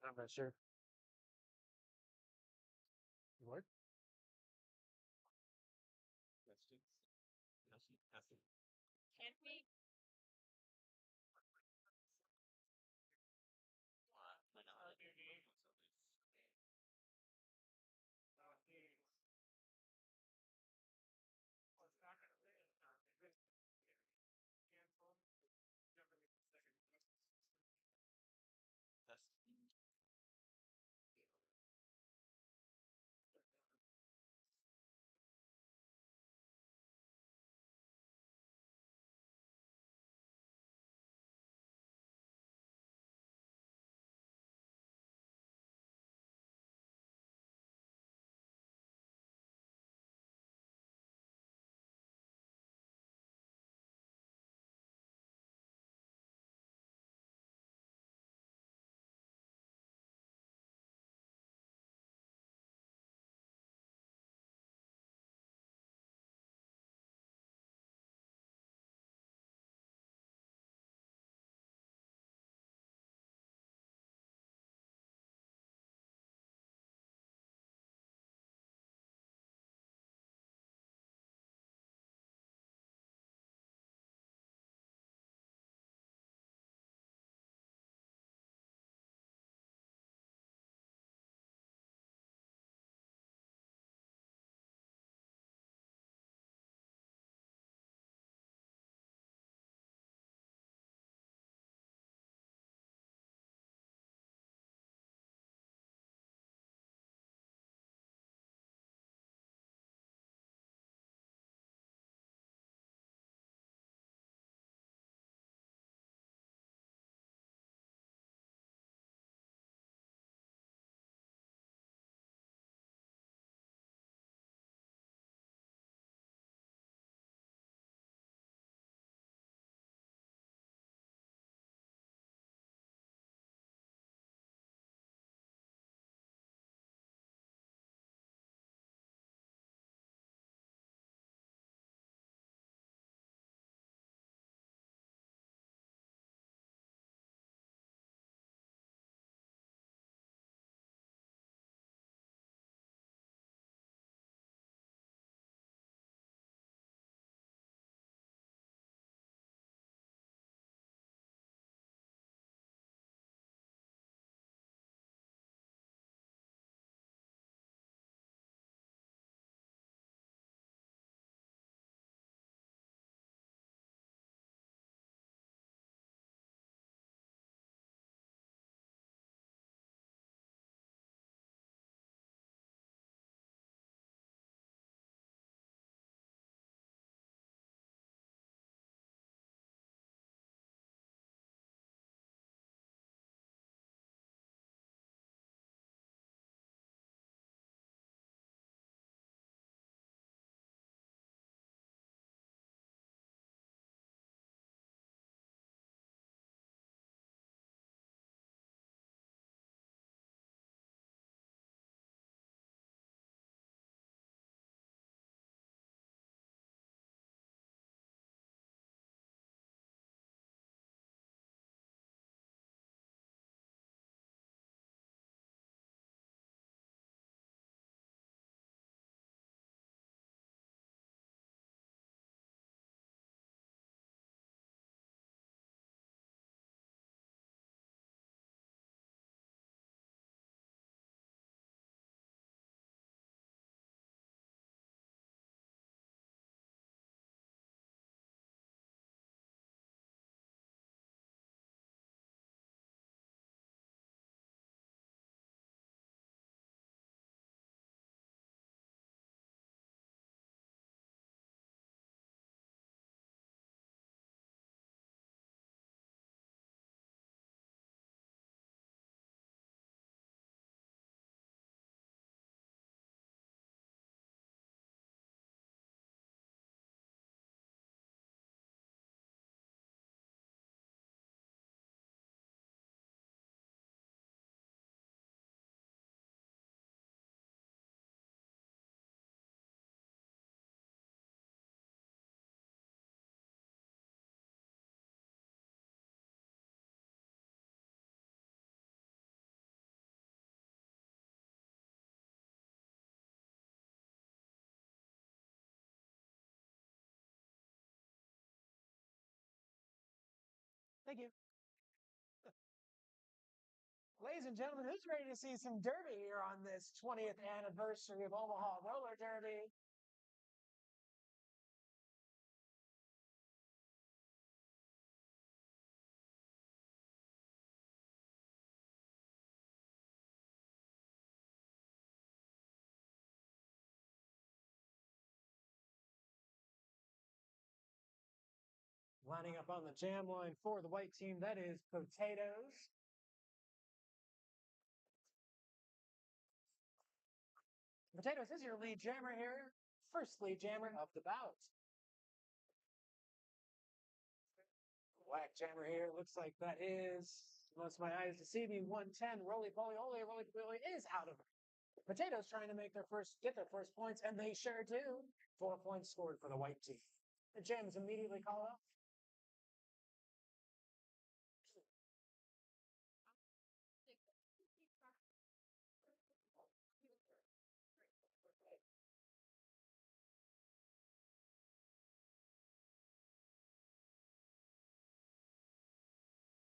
I'm not sure. What? Thank you. Ladies and gentlemen, who's ready to see some derby here on this 20th anniversary of Omaha Roller Derby? Lining up on the jam line for the white team, that is Potatoes. Potatoes is your lead jammer here. First lead jammer of the bout. Black jammer here. Looks like that is, unless my eyes deceive me, 110. Roly poly oly. Roly poly is out of it. Potatoes trying to get their first points, and they sure do. 4 points scored for the white team. The jam is immediately called off.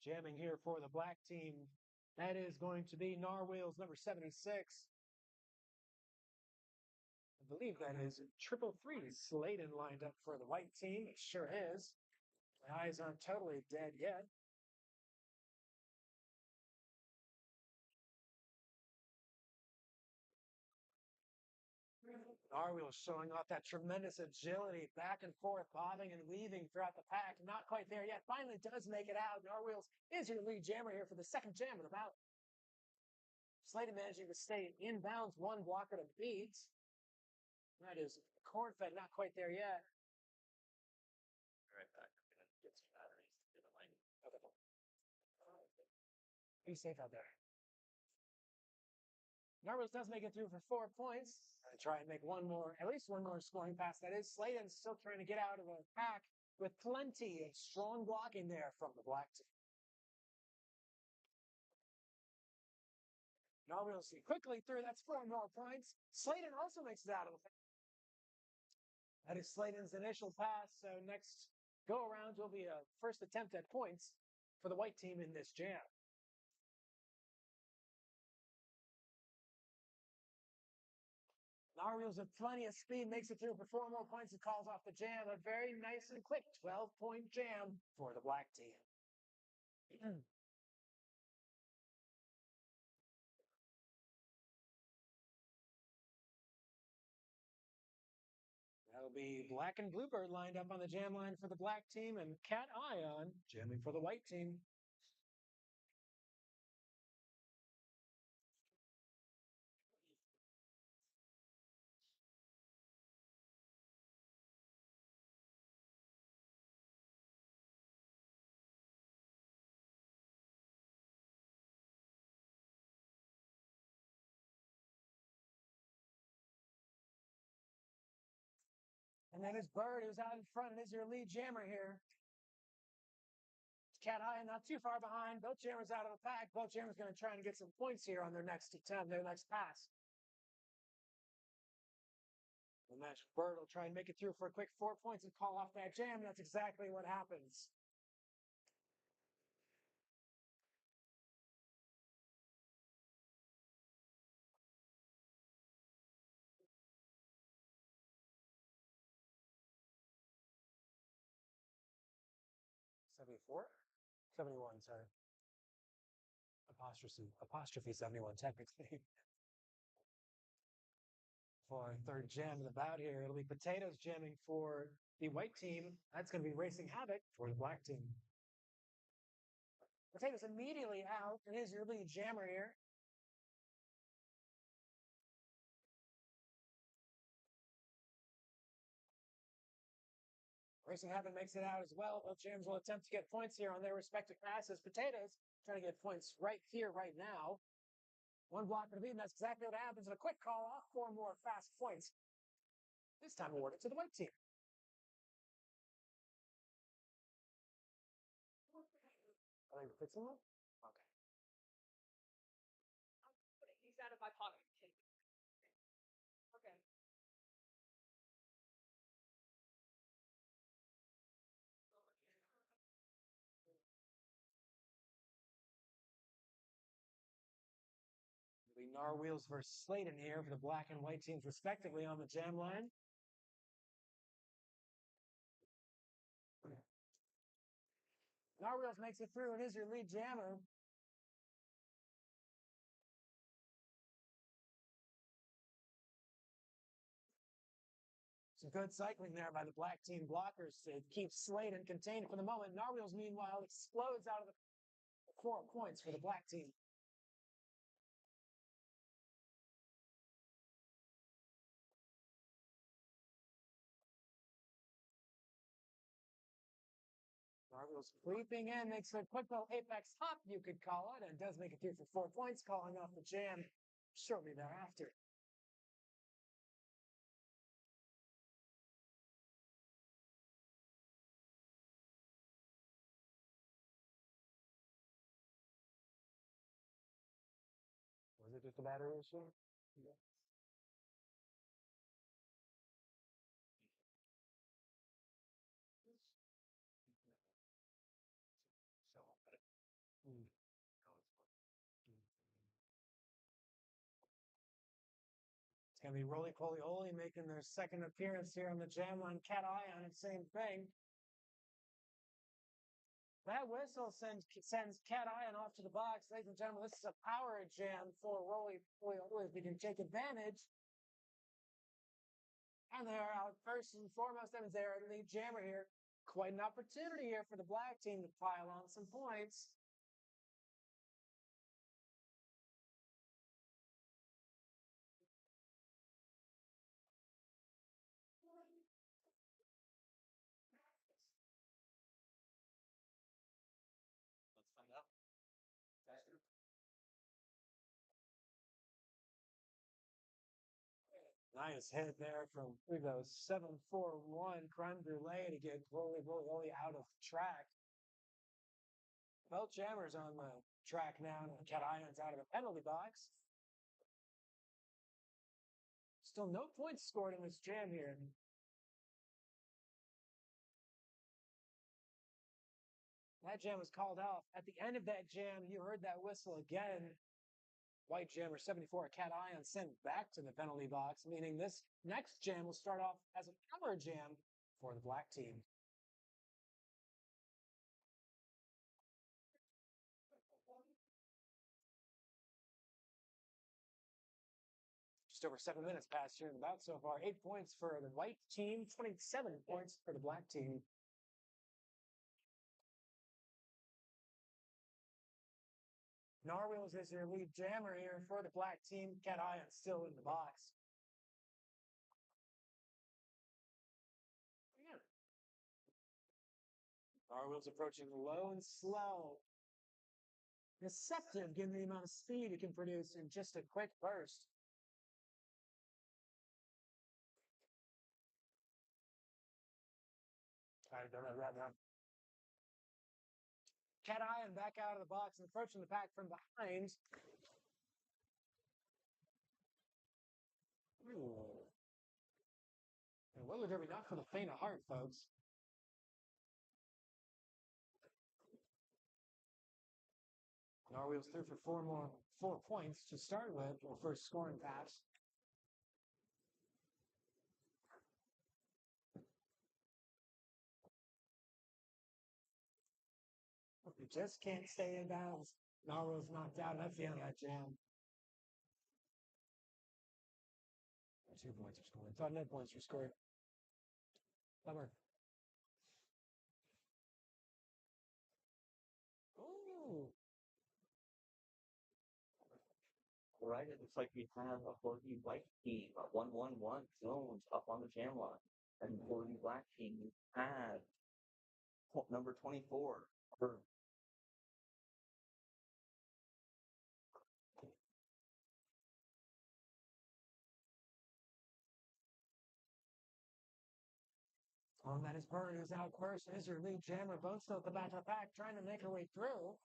Jamming here for the black team. That is going to be Narwhals number 76. I believe that is triple three Sladen lined up for the white team. It sure is. My eyes aren't totally dead yet. Narwhals showing off that tremendous agility, back and forth, bobbing and weaving throughout the pack. Not quite there yet. Finally does make it out. Narwhals is your lead jammer here for the second jam of the bout. Sladen managing to stay inbounds, one blocker to beat. That is Cornfed, not quite there yet. Right back. I'm gonna get some batteries to the line. Okay. Be safe out there. Narwhals does make it through for 4 points. I try and make at least one more scoring pass. That is Sladen still trying to get out of the pack with plenty of strong blocking there from the black team. Narwhals quickly through. That's 4 more points. Sladen also makes it out of the pack. That is Sladen's initial pass. So next go around will be a first attempt at points for the white team in this jam. Narwhals with plenty of speed makes it through for 4 more points and calls off the jam. A very nice and quick 12-point jam for the black team. That'll be Black and Bluebird lined up on the jam line for the black team and Cat Ion jamming for the white team. And then it's Bird who's out in front and is your lead jammer here. Cat Ion not too far behind. Both jammers out of the pack. Both jammers going to try and get some points here on their next attempt, their next pass. And that's Bird will try and make it through for a quick 4 points and call off that jam. That's exactly what happens. '71, sorry. Apostrophe 71, technically. For our third jam in the bout here, it'll be Potatoes jamming for the white team. That's going to be Racing Havoc for the black team. Potatoes immediately out, and is your lead jammer here. Racing Havoc makes it out as well. Both jams will attempt to get points here on their respective passes. Potatoes trying to get points right here, right now. One block for the beat, and that's exactly what happens. And a quick call off, 4 more fast points. This time awarded to the white team. Are they fixing them? Okay. He's out of my pocket. Okay. The Narwhals versus Sladen here for the black and white teams, respectively, on the jam line. Narwhals makes it through. It is your lead jammer. Some good cycling there by the black team blockers to keep Sladen contained for the moment. Narwhals, meanwhile, explodes out of the 4 points for the black team. Narwhals creeping in, makes a quick little apex hop, you could call it, and does make it through for 4 points, calling off the jam shortly thereafter. Was it just a battery issue? Yes. It's going to be Roly Poly Oly making their second appearance here on the jam line. Cat Eye on it, same thing. That whistle sends Cat Ion off to the box. Ladies and gentlemen, this is a power jam for Roly Poly Oly if they can take advantage. And they're out first and foremost. That means they're the lead jammer here. Quite an opportunity here for the black team to pile on some points. Let's find out. Faster. Nice hit there from, I believe that was 7-4-1 creme brulee to get Roly Poly out of track. Both jammers on the track now. Cat Ion's out of the penalty box. Still no points scored in this jam here. That jam was called off. At the end of that jam, you heard that whistle again. White jammer 74, Cat Ion sent back to the penalty box, meaning this next jam will start off as a power jam for the black team. Just over 7 minutes past here in the bout so far. 8 points for the white team, 27 points for the black team. Narwhals is your lead jammer here for the black team. Cat Ion still in the box. Yeah. Narwhals approaching low and slow. Deceptive given the amount of speed it can produce in just a quick burst. I don't know that now. Cat Ion back out of the box and approaching the pack from behind. Ooh. And roller derby not for the faint of heart, folks. Narwhals through for 4 points to start with, or first scoring pass. You just can't stay in bounds. Narwhals knocked out. I'm feeling that jam. 2 points were scored. Thought no points were scored. Bummer. Ooh. All right, it looks like we have a 4D white team, a 1-1-1 zones up on the jam line. And 4D black team have number 24. That is Bird, who's out first. Is your lead jammer. Both still at the back of the pack, trying to make her way through.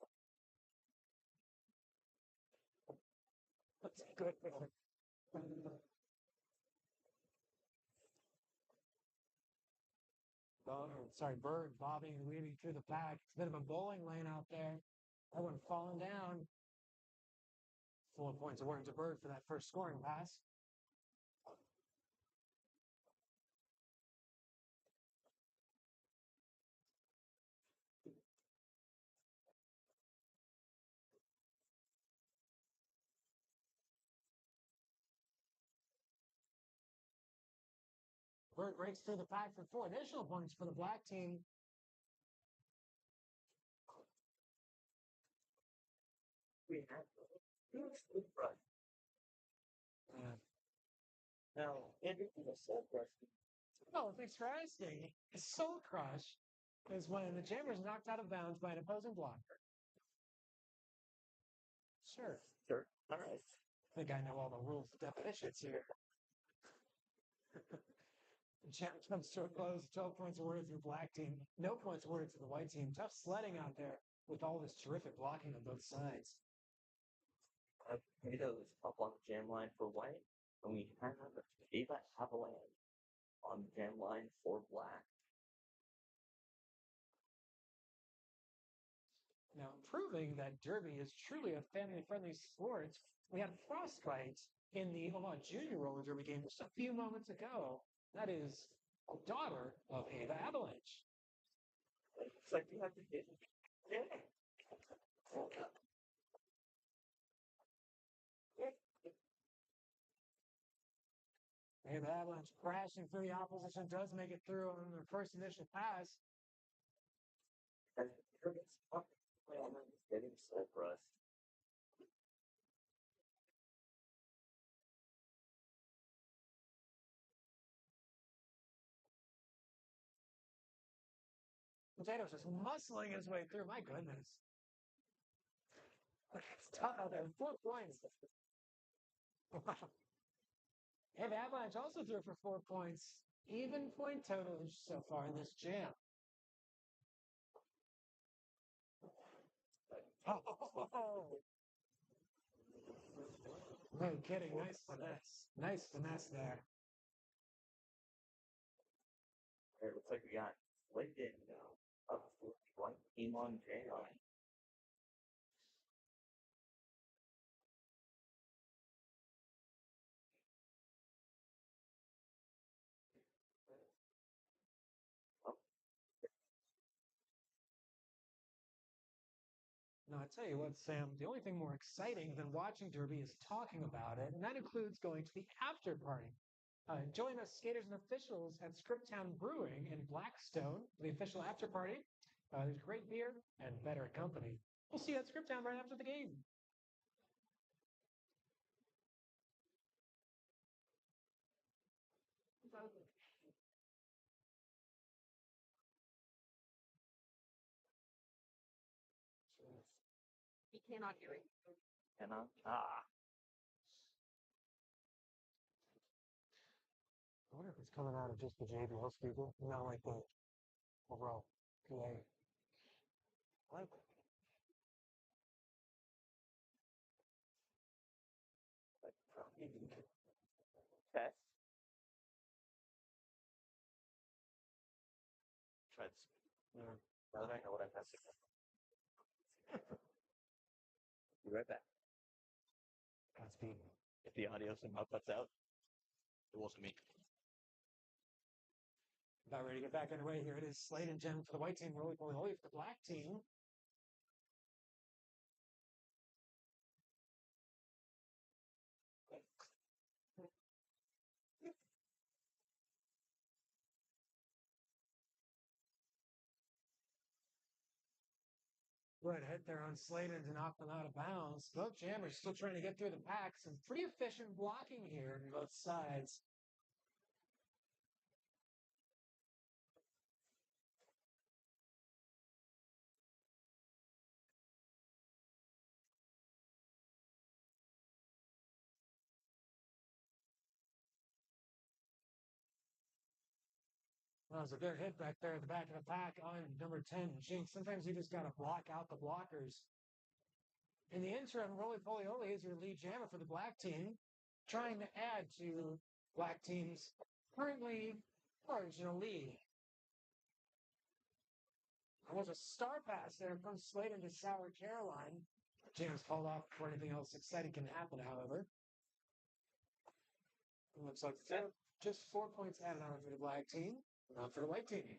That's good. Bird bobbing and weaving through the pack. It's a bit of a bowling lane out there. Everyone falling down. 4 points awarded to Bird for that first scoring pass. Bird breaks through the pack for 4 additional points for the black team. We have good run. Now, Andrew is a soul crush. Oh, thanks for asking. A soul crush is when the jammer is knocked out of bounds by an opposing blocker. Sure. Sure. All right. I think I know all the rules and definitions here. The challenge comes to a close. 12 points awarded to the black team. No points awarded to the white team. Tough sledding out there with all this terrific blocking on both sides. Potatoes up on the jam line for white, and we have Ava Avalanche on the jam line for black. Now, proving that Derby is truly a family-friendly sport, we had Frostbite in the Omaha Junior Roller Derby game just a few moments ago. That is a daughter of Ava Avalanche. It's like you have to get. Yeah. Ava Avalanche crashing through the opposition does make it through on their first initial pass. And here gets up. Getting soul crushed. Potatoes just muscling his way through. My goodness. It's tough out there. 4 points. Wow. Ava Avalanche also threw for 4 points. Even point total so far in this jam. Oh. No kidding. Nice finesse. Nice finesse there. It looks like we got Lincoln up for one team on jam. Now, I tell you what, Sam, the only thing more exciting than watching Derby is talking about it, and that includes going to the after party. Join us, skaters and officials, at Scriptown Brewing in Blackstone, the official after party. There's great beer and better company. We'll see you at Scriptown right after the game. He cannot hear it. Cannot. I wonder if it's coming out of just the JBL speaker, not like the overall PA. Like, Test. Try this. Now that I know what I'm testing. Be right back. Godspeed. If the audio somehow cuts out, it wasn't me. About ready to get back underway here. It is Slade and Jen for the white team, Roly Poly Holy for the black team. Good hit there on Sladen to knock them out of bounds. Both jammers still trying to get through the pack. Some pretty efficient blocking here on both sides. That was a good hit back there at the back of the pack on number 10, Jinx. Sometimes you just got to block out the blockers. In the interim, Roly Poly Holy is your lead jammer for the black team, trying to add to black team's currently marginal lead. There was a star pass there from Sladen to Sour Caroline. Jams fall off before anything else exciting can happen, however. It looks like just 4 points added on for the black team, not for the white team.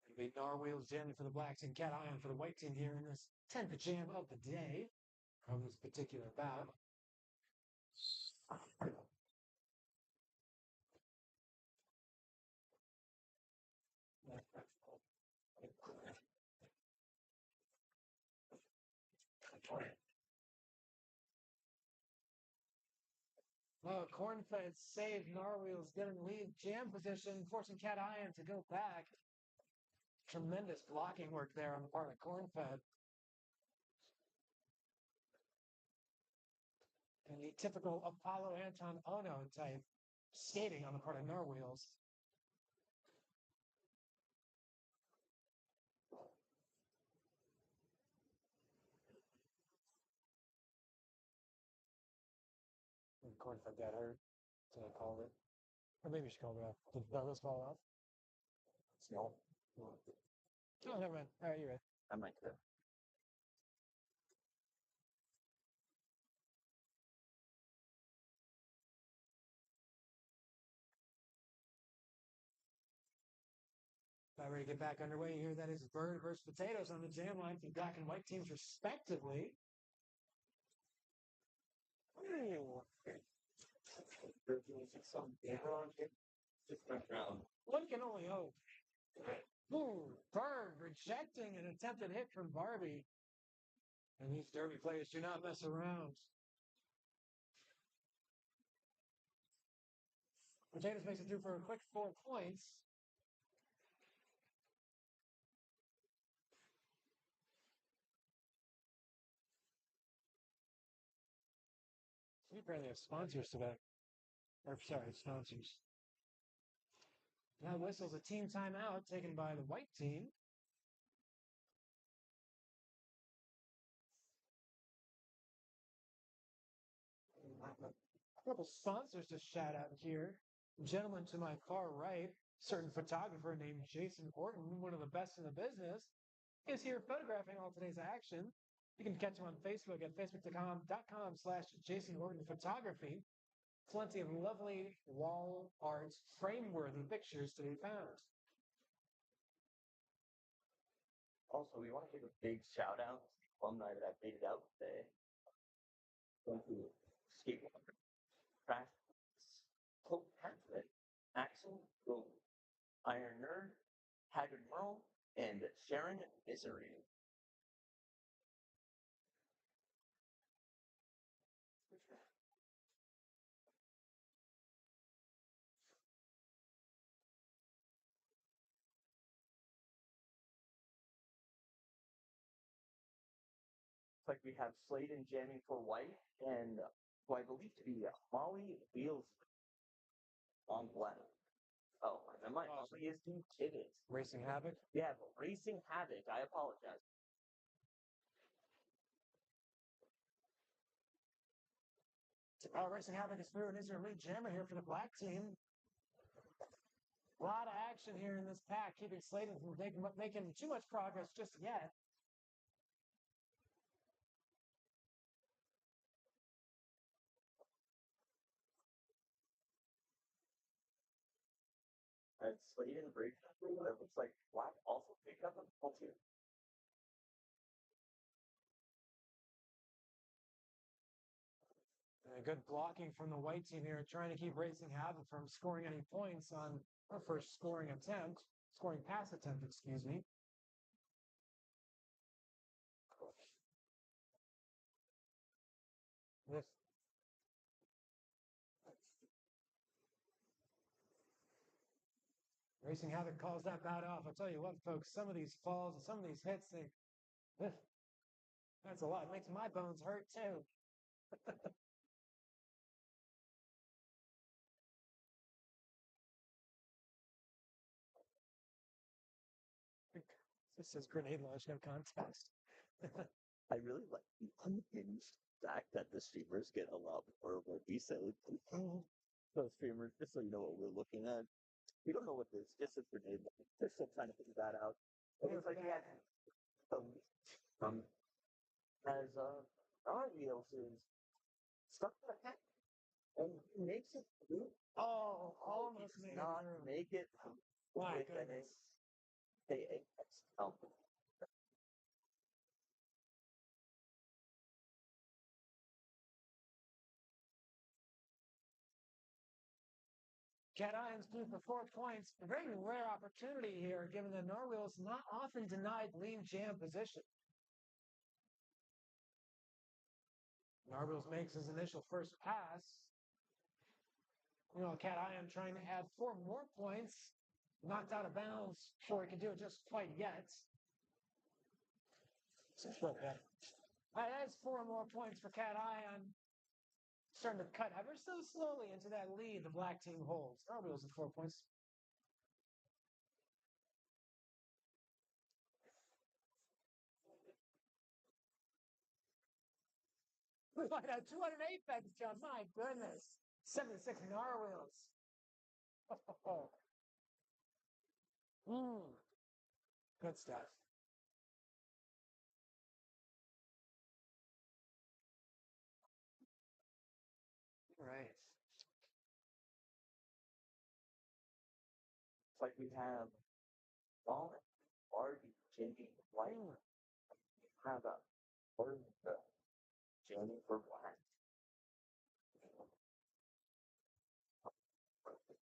It'll be Narwhals jamming for the black team, Cat Ion for the white team here in this 10th jam of the day of this particular bout. Oh, Cornfed saved Narwhals, getting lead jam position, forcing Cat Ion to go back. Tremendous blocking work there on the part of Cornfed. And the typical Apollo Anton Ono type skating on the part of Narwhals. And Cornfed got hurt, so they called it. Or maybe she called it off. Did Douglas fall off? No. Oh, never mind. All right, you're right. I might have. About ready to get back underway here. That is bird versus potatoes on the jam line for black and white teams, respectively. Ooh. One can only hope. Ooh, Bird rejecting an attempted hit from Barbie. And these derby players do not mess around. Potatoes makes it through for a quick 4 points. We apparently have sponsors today. Or, sorry, sponsors. Now whistles a team timeout taken by the white team. A couple sponsors to shout out here. Gentleman to my far right, certain photographer named Jason Orton, one of the best in the business, is here photographing all today's action. You can catch him on Facebook at facebook.com/Jason Orton Photography. Plenty of lovely wall art, frame-worthy pictures to be found. Also, we want to give a big shout out to the alumni that made it out today. Going to skateboard, crash, Hope Patrick, Axel, Boom, Iron Nerd, Haggard Merle, and Sharon Misery. It's like we have Sladen jamming for white, and who I believe to be Molly Wheels on black. Oh, and my Molly is doing Pivot. Racing Havoc. Yeah, but Racing Havoc. I apologize. Racing Havoc is through and is your lead jammer here for the black team. A lot of action here in this pack, keeping Sladen from making too much progress just yet. And Sladen breaks through. It looks like Black also picked up a ball too. Good blocking from the white team here, trying to keep Racing Havoc from scoring any points on her first scoring pass attempt, excuse me. This Racing Havoc calls that bout off. I'll tell you what, folks, some of these falls and some of these hits, that's a lot. It makes my bones hurt too. This says grenade launch, no context. I really like the unhinged fact that the streamers get a lot more of what we say. Those streamers, just so you know what we're looking at. We don't know what this is, just a grenade. They're still trying to figure that out. It looks like he had um as our wheels is stuck to the head and he makes it through. Oh, He almost does made it not through. make it My with goodness. a Cat Ions through for 4 points. A very rare opportunity here, given that Norwheel's not often denied lead jam position. Narwheels makes his initial first pass. Cat Ion trying to add 4 more points. Knocked out of bounds before he can do it just quite yet. All right, that's 4 more points for Cat Ion. Starting to cut ever so slowly into that lead the black team holds. Narwheels at 4 points. We might have 208 bets, John. My goodness. 76 Narwheels. Good stuff. All right. It's like we have Wallet, ORD, Jamie, White. We have a ORD, Jamie for black.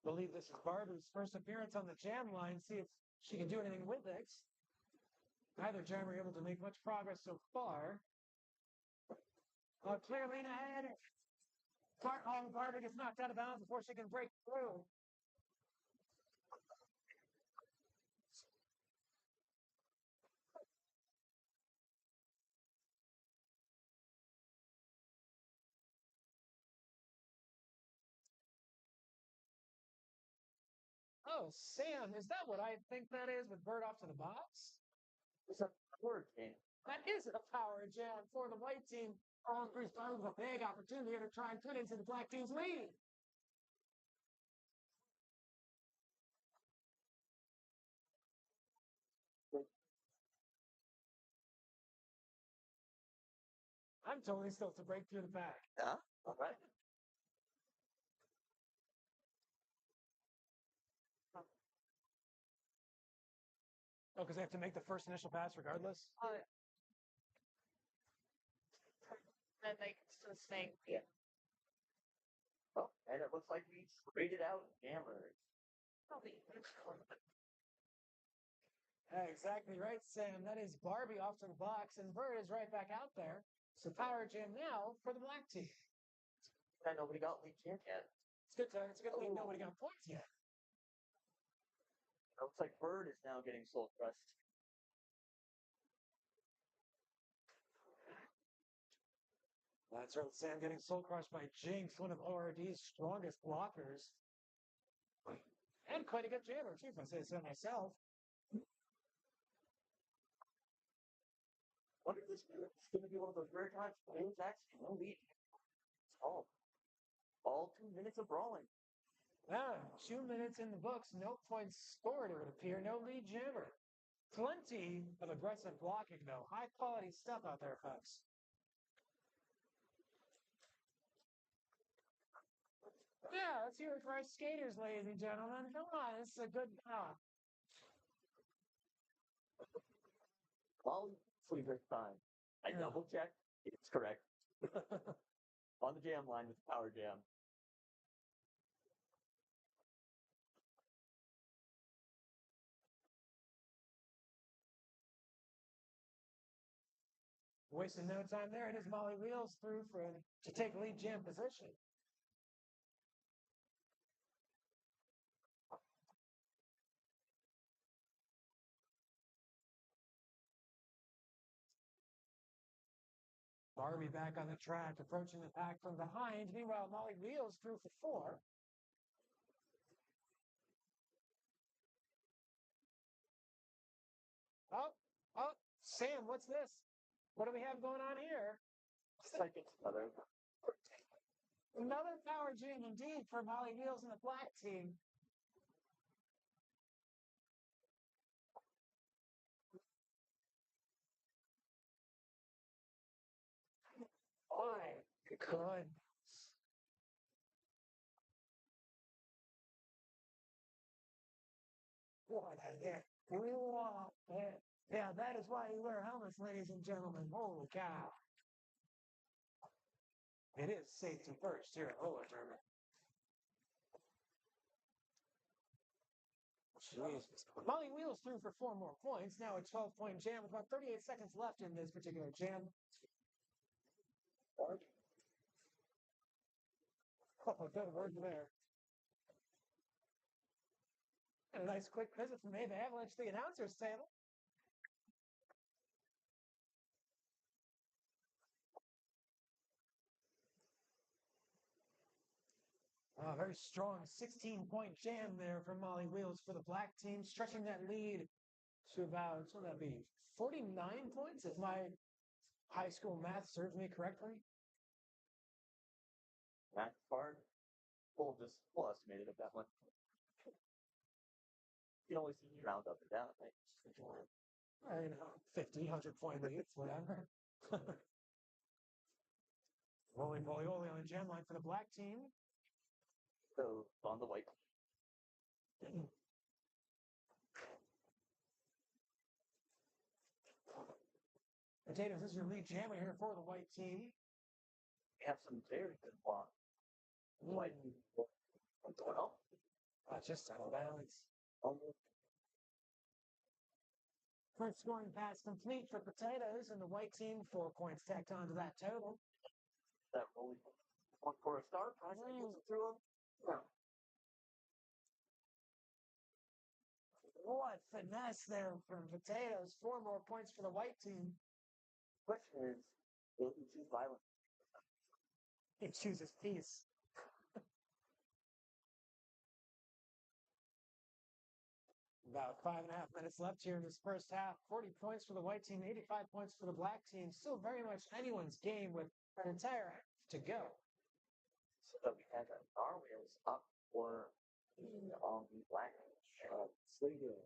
Believe this is Barbara's first appearance on the jam line. See if she can do anything with it. Neither jam are able to make much progress so far. Clear lane ahead. Barbara gets knocked out of bounds before she can break through. Oh, Sam, is that what I think that is with Bird off to the box? It's a power jam. That is a power jam for the white team. All three started with a big opportunity to try and cut into the black team's lead. I'm totally still to break through the pack. Yeah, all right. Oh, because they have to make the first initial pass regardless? Then they just saying, Yeah. Oh, and it looks like we traded out jammers. probably. Exactly right, Sam. That is Barbie off to the box, and Bird is right back out there. So power jam now for the black team. And nobody got lead jam yet. It's a good thing nobody got points yet. It looks like Bird is now getting soul crushed. That's right, Sam getting soul crushed by Jinx, one of ORD's strongest blockers. And quite a good jammer, too, if I say so myself. Wonder if this is going to be one of those rare times Bird actually no lead. It's all 2 minutes of brawling. 2 minutes in the books, no points scored, it would appear, no lead jammer. Plenty of aggressive blocking, though. High quality stuff out there, folks. Yeah, let's hear it for our skaters, ladies and gentlemen. Come on, this is a good. Well, sleeper's time. I double checked. It's correct. On the jam line with the power jam. Wasting no time there. It is Molly Wheels through to take lead jam position. Barbie back on the track, approaching the pack from behind. Meanwhile, Molly Wheels through for 4. Oh, Sam, what's this? What do we have going on here? Second, Another power jam indeed for Molly Wheels and the black team. My goodness. What a hit. What a hit. Yeah, that is why you wear helmets, ladies and gentlemen. Holy cow. It is safety first here at roller tournament. Jesus. Molly Wheels through for 4 more points. Now a 12-point jam with about 38 seconds left in this particular jam. Oh, good word there. And a nice quick visit from Ava Avalanche, the announcer's table. A very strong 16-point jam there from Molly Wheels for the black team, stretching that lead to about, what would that be, 49 points, if my high school math serves me correctly. Math card. We'll estimate it at that one. You can always round up and down, right? I know, 50, 100-point leads, whatever. Roly poly oly on the jam line for the black team. So on the white. Potatoes is your lead jammer here for the white team. We have some very good blocks. White. Well, Just out of balance. almost. First scoring pass complete for Potatoes, and the white team 4 points tacked onto that total. That really one for a start. I think through them. Yeah. What finesse there from Potatoes. 4 more points for the white team. Question is, will he choose violence? He chooses peace. About 5.5 minutes left here in this first half. 40 points for the white team, 85 points for the black team. Still very much anyone's game with an entire half to go. So that we had our wheels up for on the black stadium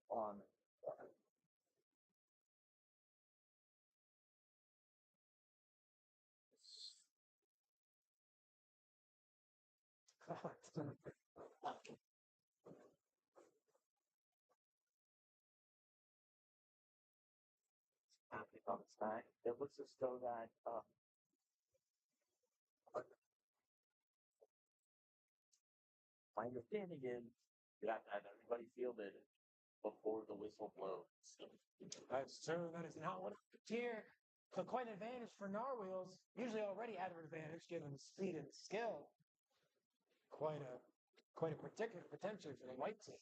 on on the side. It looks as though that my understanding is you have to have everybody fielded before the whistle blows. That's true. That is not what happened here. So quite an advantage for Narwheels. Usually already had an advantage given speed and skill. Quite a particular potential for the white team.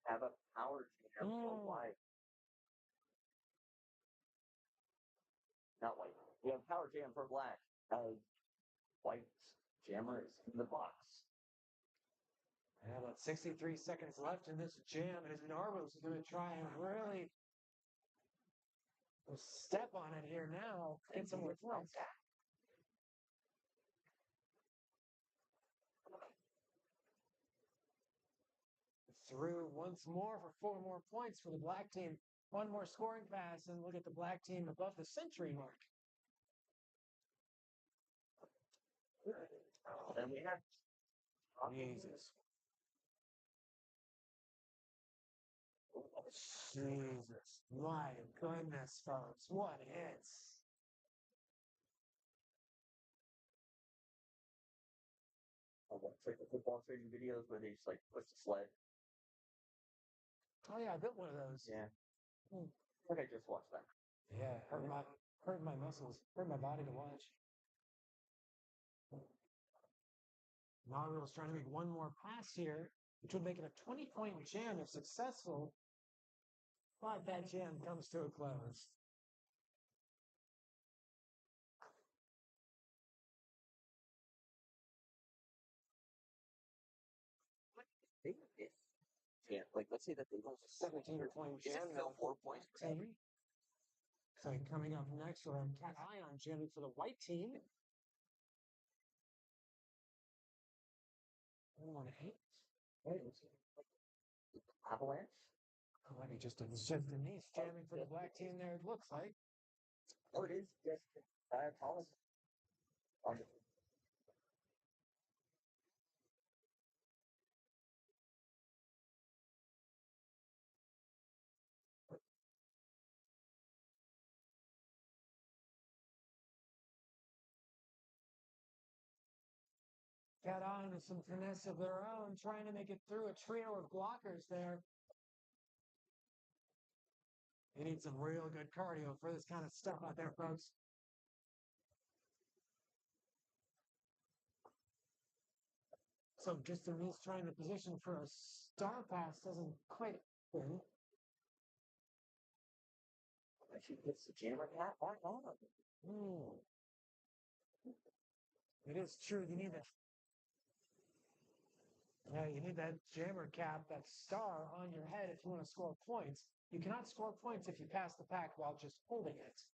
Have a power jam for white. Not white. We have power jam for black. White's jammer is in the box. And about 63 seconds left in this jam, and as Narwheels is going to try and really step on it here now, get some more points. Through once more for 4 more points for the black team. 1 more scoring pass, and look at the black team above the century mark. And we have Jesus. Jesus. My goodness, folks. What hits. it's like the football training videos where they just like push the sled. Oh yeah, I built one of those. Yeah. I think I just watched that. Yeah, hurt my muscles, hurt my body to watch. Narwheel's trying to make 1 more pass here, which would make it a 20-point jam if successful. But that jam comes to a close. Big this. can't. Like, let's say that they lose 17-point is it jam still now. 4 points? Team. So coming up next, we'll have Cat Eye on jamming for the white team. 1-8. Avalanche? Oh, he just didn't shift the knees, jamming for the black team there, it looks like. Oh, it is just Diapolis. Cat Eye with some finesse of their own, trying to make it through a trio of blockers there. You need some real good cardio for this kind of stuff out there, folks. So just the knees trying to position for a star pass doesn't quite win. She gets the jammer hat back on. It is true. You need that. Yeah, you need that jammer cap, that star on your head if you want to score points. You cannot score points if you pass the pack while just holding it.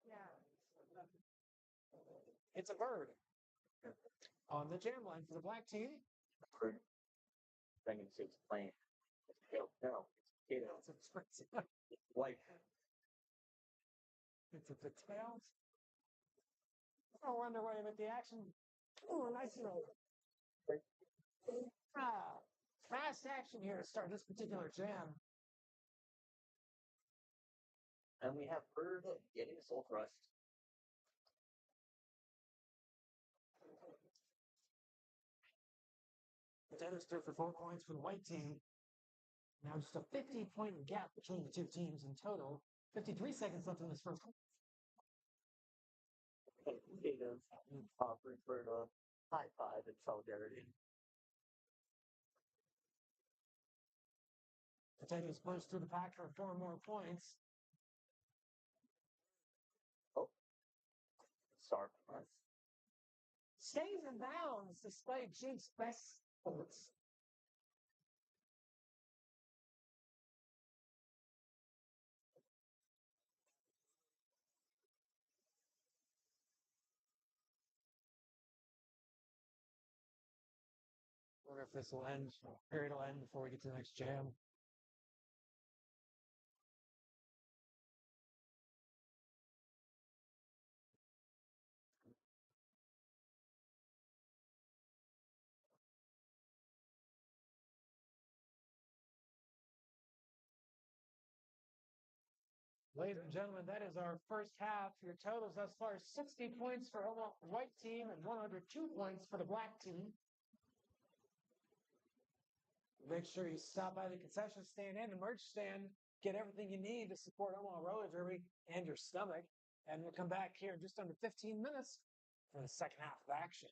Yeah. It's a bird. On the jam line for the black team. Bird. Brendan says playing. No, it's white. It's a tail. Oh, we're underway with the action. Oh, nice throw. Fast action here to start this particular jam. And we have Bird getting soul crushed. Potatoes through for 4 points for the white team. Now just a 50-point gap between the two teams in total. 53 seconds left in this first. Potatoes offering Bird a high five in solidarity. Potatoes burst through the pack for 4 more points. Oh, star pass. Stays in bounds despite Jinx's best efforts. Wonder if this will end, period will end before we get to the next jam. Ladies and gentlemen, that is our first half. Your totals thus far 60 points for the white team and 102 points for the black team. Make sure you stop by the concession stand and the merch stand. Get everything you need to support Omaha Roller Derby and your stomach. And we'll come back here in just under 15 minutes for the second half of action.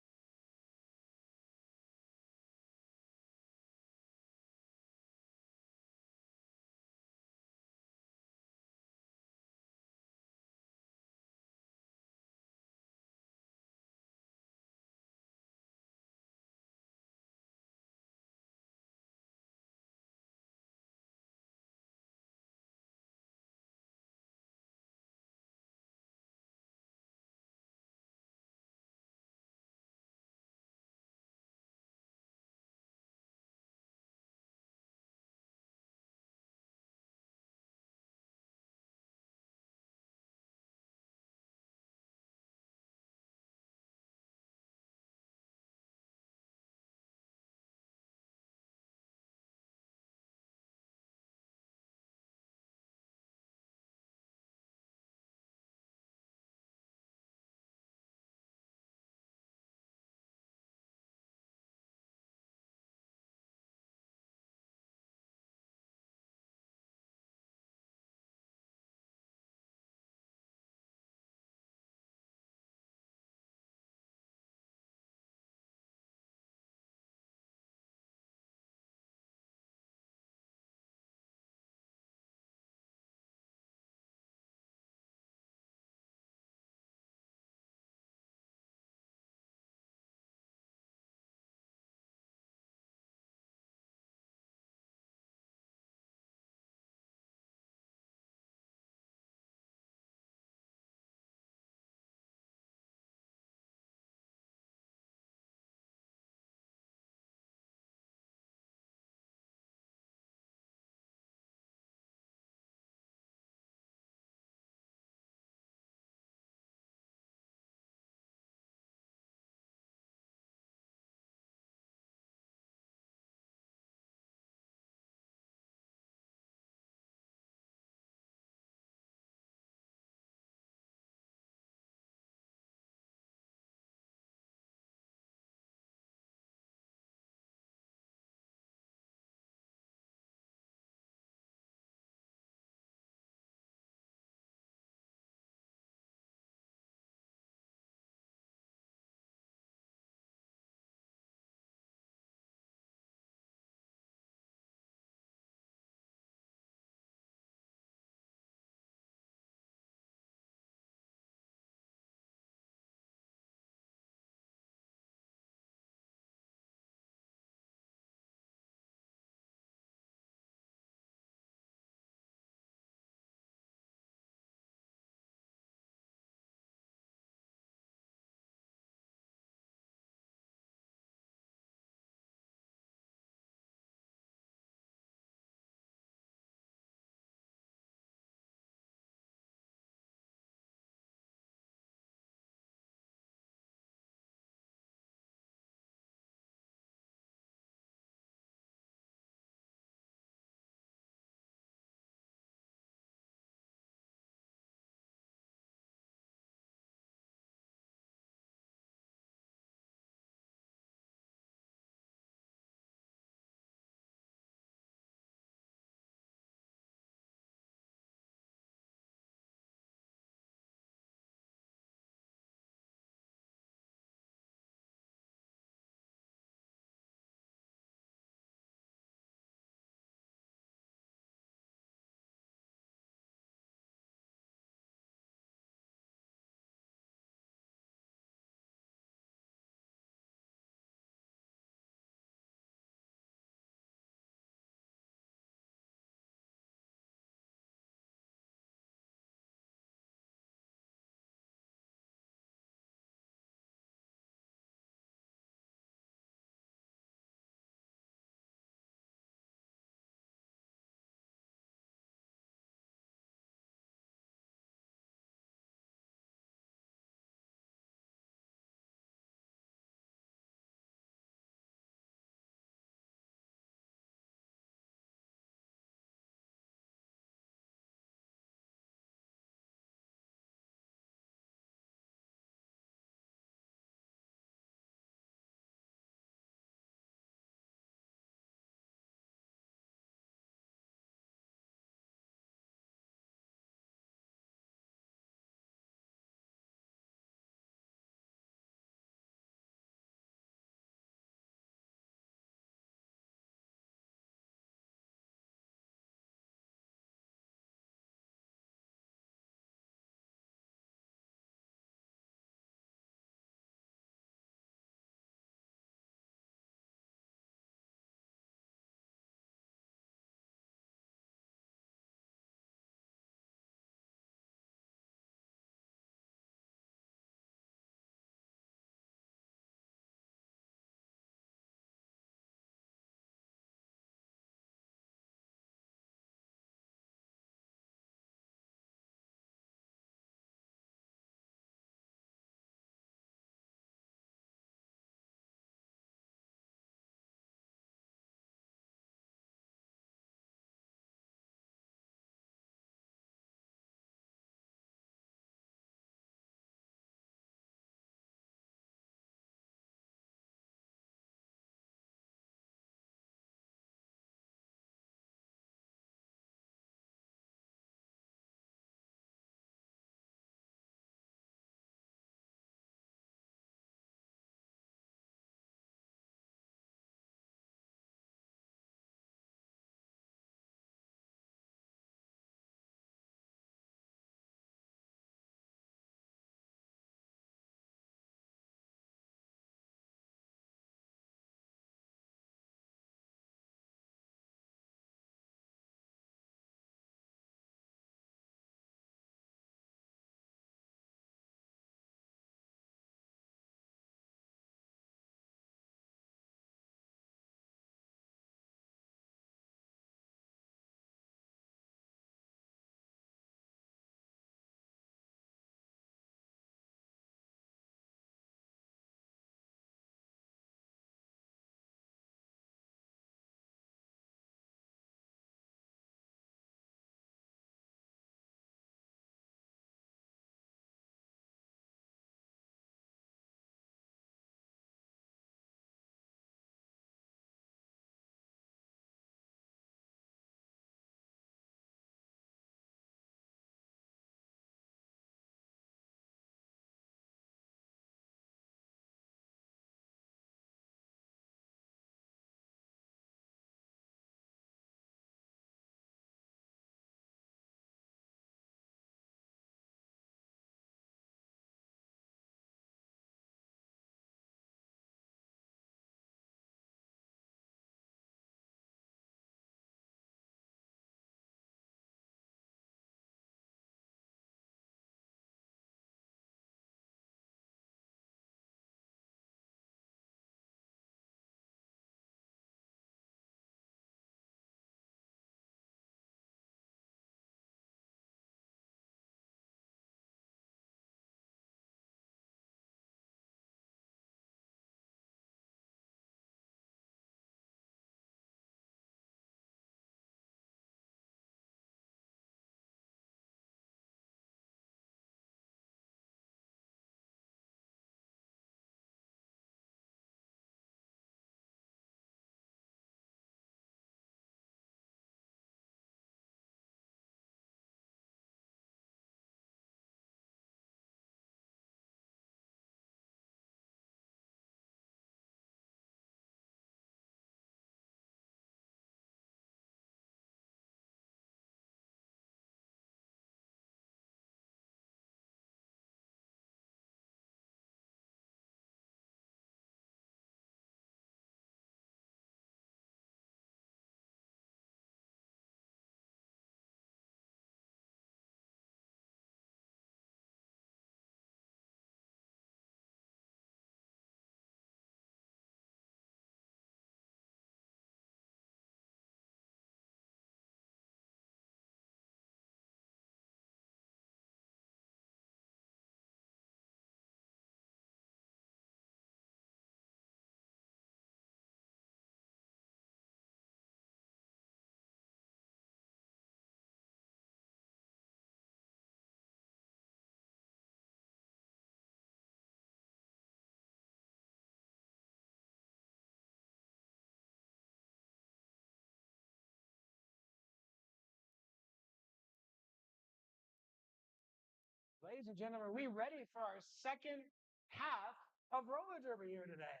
ladies and gentlemen, are we ready for our second half of roller derby here today?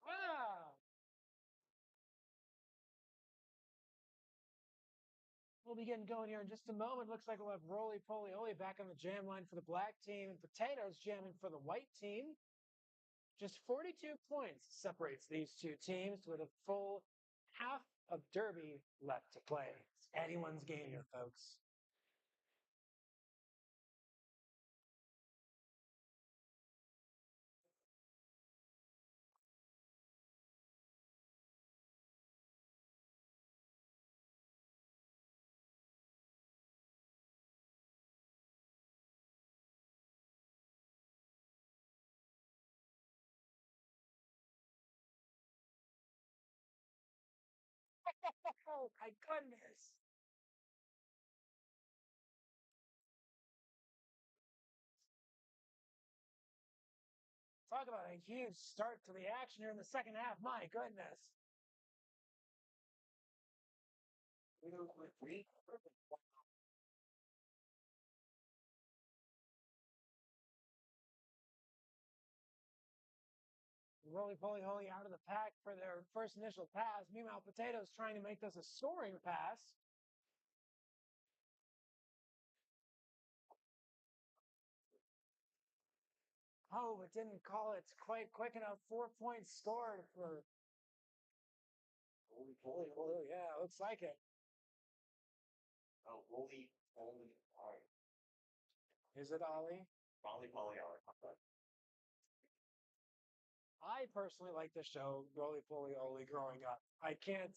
Wow. We'll be getting going here in just a moment. Looks like we'll have Roly Poly Oly back on the jam line for the black team and Potatoes jamming for the white team. Just 42 points separates these two teams with a full half of derby left to play. It's anyone's game here, folks. Oh my goodness. Talk about a huge start to the action here in the second half. My goodness. Roly Poly Holy out of the pack for their first initial pass. Meanwhile, Potatoes trying to make this a scoring pass. Oh, but didn't call it quite quick enough. 4 points scored for Holy, holy, Oh, holy. yeah, looks like it. Oh, holy, holy, alright. Is it Ollie? Probably, alright. I personally like the show Roly Poly Oly growing up. I can't.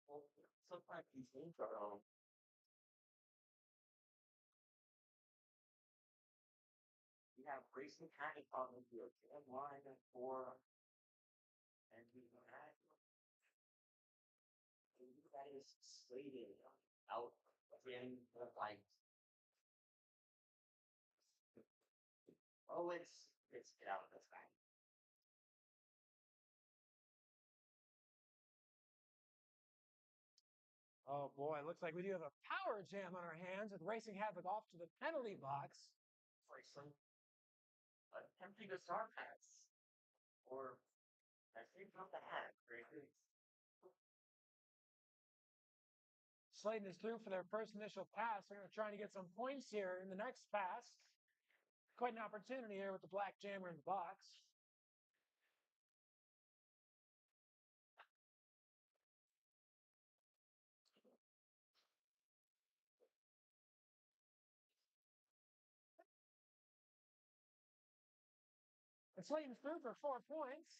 Well, sometimes these things are, we have racing kind of coming here. Jam line and four, and we had, that is slated out in the light. Oh, it's get out of this guy. Oh boy, looks like we do have a power jam on our hands with Racing Havoc off to the penalty box. For some attempting a star pass. Or I think not the hat, right? Slayton is through for their first initial pass. They're going to try to get some points here in the next pass. Quite an opportunity here with the black jammer in the box. And Slayton's through for 4 points.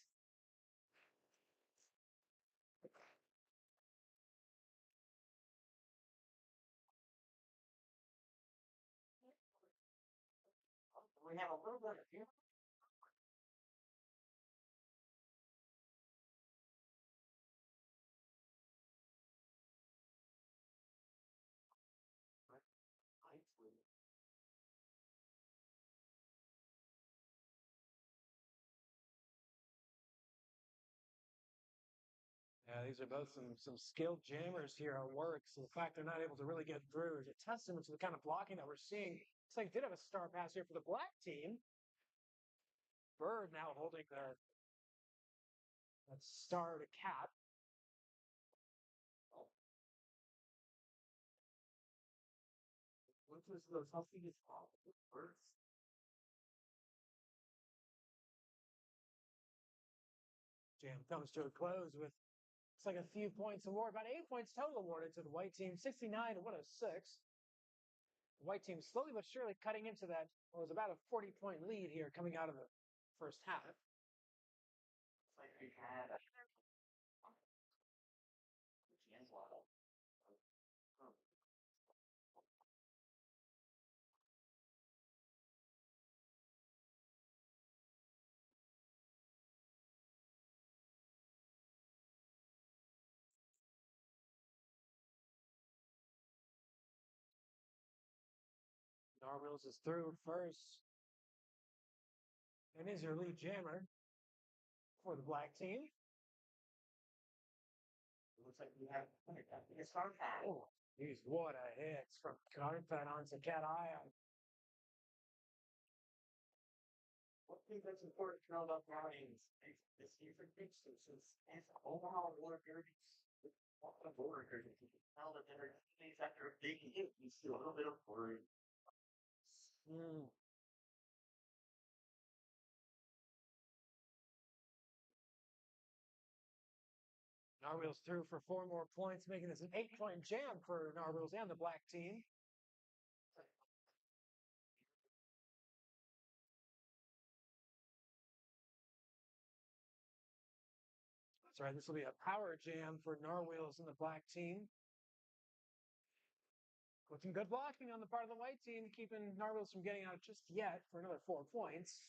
We have a little bit of here. Yeah, these are both some skilled jammers here at work. So the fact they're not able to really get through is a testament to the kind of blocking that we're seeing. Looks like they did have a star pass here for the black team. Bird now holding the that star to cap. What was the healthiest first? Jam comes to a close with looks like a few points award, about 8 points total awarded to the white team, 69 to 106. The white team slowly but surely cutting into that. Well, it was about a 40-point lead here coming out of the first half. It's like we had a chance level. Narwhals is through first. And is your lead jammer for the black team. It looks like we have a star pass. Oh, geez, what a hit from Carpet onto Cat Eye. think that's important to know about Brownies. This different instances is overall water gardens. Water gardens. You can tell that they're teammates after a big hit. You see a little bit of worry. Mm. Narwhals through for 4 more points, making this an 8-point jam for Narwhals and the black team. That's right, this will be a power jam for Narwhals and the black team. With some good blocking on the part of the white team, keeping Narwhals from getting out just yet for another 4 points.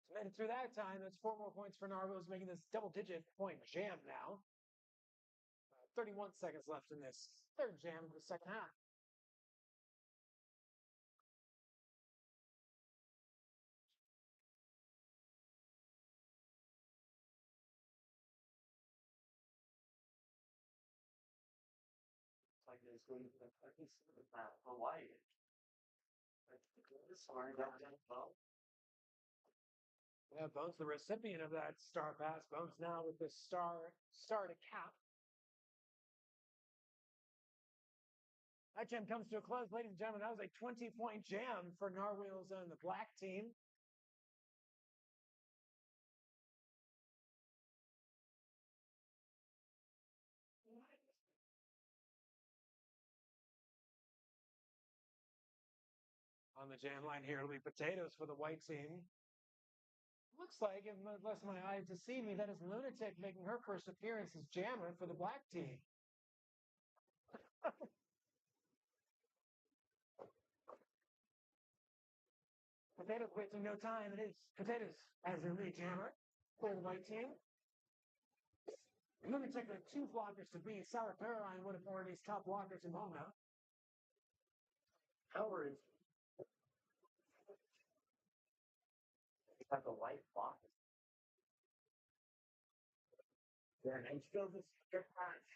So made it through that time. That's 4 more points for Narwhals, making this double-digit point jam now. 31 seconds left in this third jam of the second half. It's like this going to the Hawaii. This one got done well. Yeah, Bones, the recipient of that star pass. Bones now with the star to cap. That jam comes to a close, ladies and gentlemen. That was a 20-point jam for Narwhals and the black team. On the jam line here, it'll be potatoes for the white team. Looks like, unless my eyes deceive me, that is Lunatic making her first appearance as jammer for the black team. Potatoes wasting no time. It is Potatoes as their lead jammer for the white team. Lunatic with 2 blockers to beat. Sarah Caroline, one of ORD's top blockers in Mona. Howard has a white box. Yeah, and still this good match.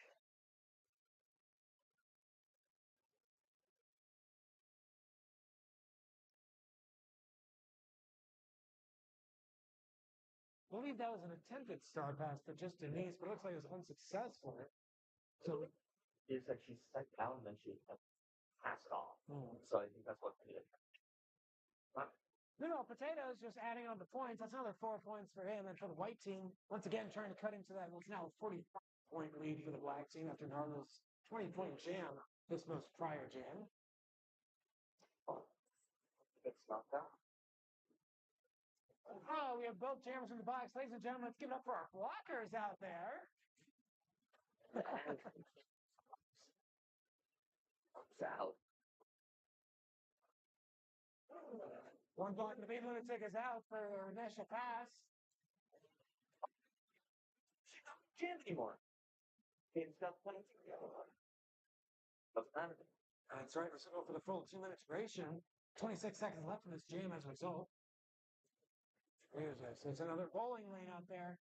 I believe that was an attempted star pass for just Denise, but it looks like it was unsuccessful. So is that she stepped out and then she passed off. Hmm. So I think that's what did it. No, Potatoes just adding on the points. That's another 4 points for him. And for the white team, once again, trying to cut into that what's now a 45-point lead for the black team after Narwhal's 20-point jam, this most prior jam. It's not that. Oh, we have both jammers in the box. Ladies and gentlemen, let's give it up for our blockers out there. Out. One block, the big Lunatic is out for their initial pass. She's not jam anymore. It's got plenty to go. Doesn't matter. That's right. We're still for the full 2-minute duration. 26 seconds left in this jam as a result. Here's this. It's another bowling lane out there.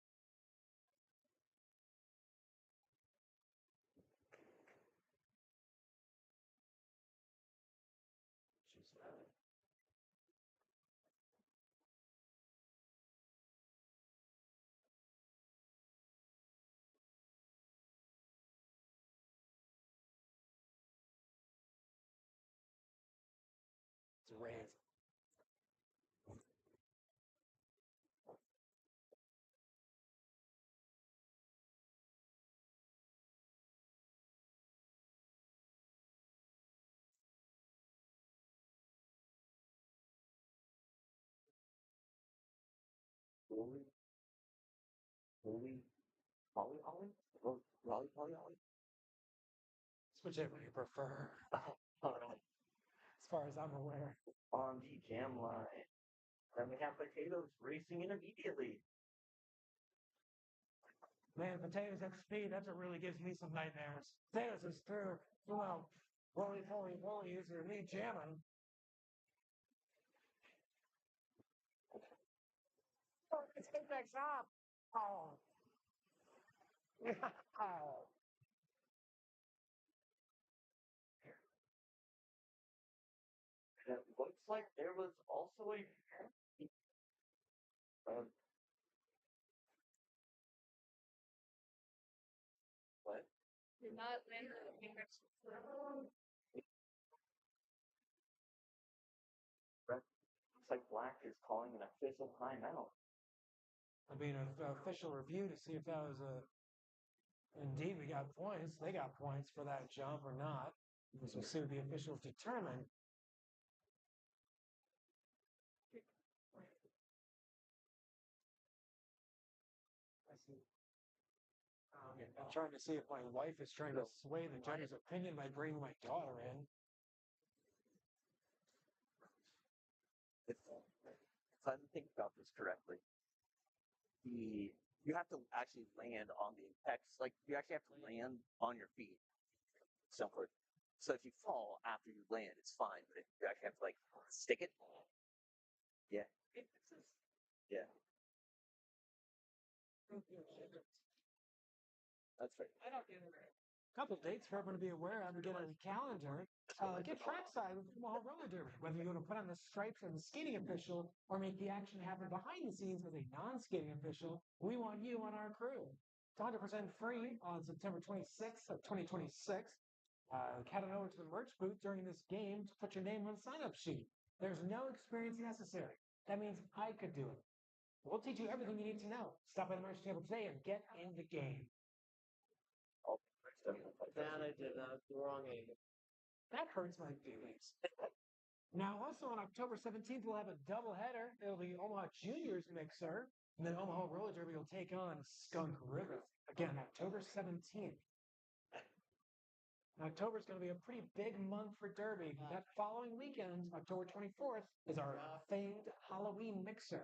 It's a raise. Holy, Ollie, Ollie, or Raleigh, Polly, Ollie. It's whichever you prefer, as far as I'm aware. On the jam line. Then we have Potatoes racing in immediately. Man, Potatoes at speed, that's what really gives me some nightmares. Potatoes is through, well, Wooly is their lead jammer. Oh, it's Apex up. Oh. Oh. like there was also a what? Did not win the fingers. Looks like Black is calling an official timeout. I mean, an official review to see if that was a. Indeed, we got points. They got points for that jump or not. As we'll see what the officials determine. I'm trying to see if my wife is trying to sway the judge's opinion by bringing my daughter in. If I'm thinking about this correctly, you have to actually land on the apex. Like you actually have to land on your feet. Simply. So if you fall after you land, it's fine. But if you actually have to like stick it, yeah, yeah, that's right. I don't do that. Couple dates for everyone to be aware of and get on the calendar. Get trackside with Omaha Roller Derby. Whether you want to put on the stripes as a skating official or make the action happen behind the scenes as a non-skating official, we want you on our crew. It's 100% free on September 26th of 2026. Head on over to the merch booth during this game to put your name on the sign-up sheet. There's no experience necessary. That means I could do it. We'll teach you everything you need to know. Stop by the merch table today and get in the game. That I did. That was the wrong angle. That hurts my feelings. Now, also on October 17th, we'll have a doubleheader. It'll be Omaha Juniors Mixer, and then Omaha Roller Derby will take on Skunk River. Again, October 17th. October is going to be a pretty big month for Derby. That following weekend, October 24th, is our famed Halloween Mixer.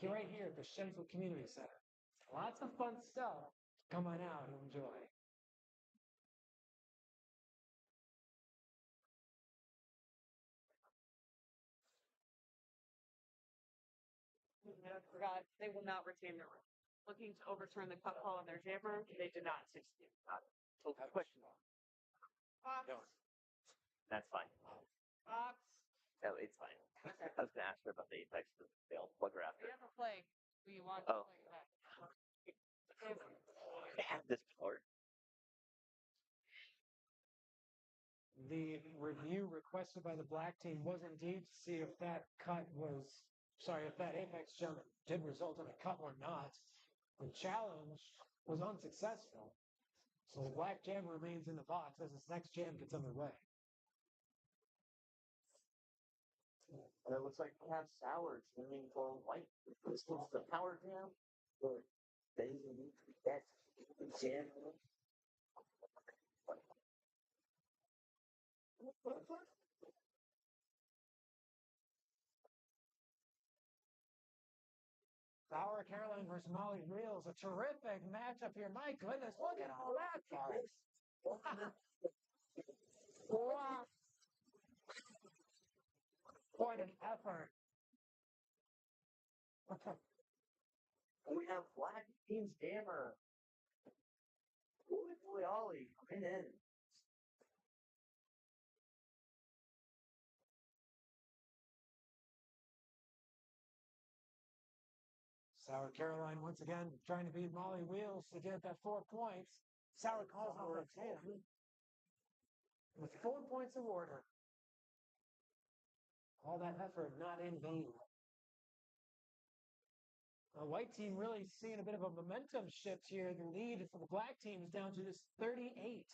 Right here at the Shenfield Community Center. Lots of fun stuff. Come on out and enjoy. I forgot. They will not retain their room. Looking to overturn the cup call in their jammer, they did not succeed. Question. Fox. No. That's fine. Fox. No, it's fine. I was gonna ask her about the apex, but they'll plug her after. We have a play. Do you want Oh. to play that? They have this part. The review requested by the black team was indeed to see if that if that apex jump did result in a cut or not. The challenge was unsuccessful. So the black jam remains in the box as this next jam gets underway. And it looks like we have Sour tuning for white. This was the power jam. Or they need that jam. Sour Caroline versus Molly Reels, a terrific matchup here. My goodness, look at all that, folks. Wow. Quite an effort. We have Black Team's Jammer. Boy, Ollie, come in. Sour Caroline once again trying to beat Molly Wheels to get that 4 points. Sour calls off that 10 with 4 points awarded. All that effort not in vain. The white team really seeing a bit of a momentum shift here. The lead for the black team is down to just 38,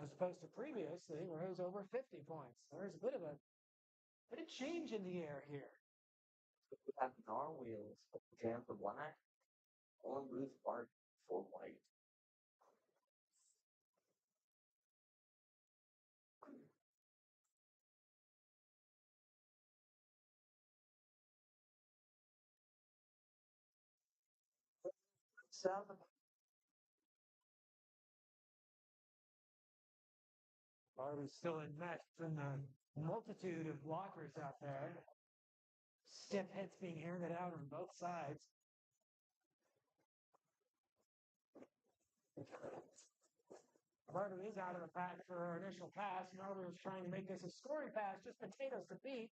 as opposed to previously where it was over 50 points. There's a bit of change in the air here. We have Narwhals, jam for Black, on Bruce Park for White. Seven. Barbie's still enmeshed in the multitude of blockers out there. Stiff hits being handed out on both sides. Barbie is out of the pack for her initial pass. Narwhal is trying to make this a scoring pass, just potatoes to beat.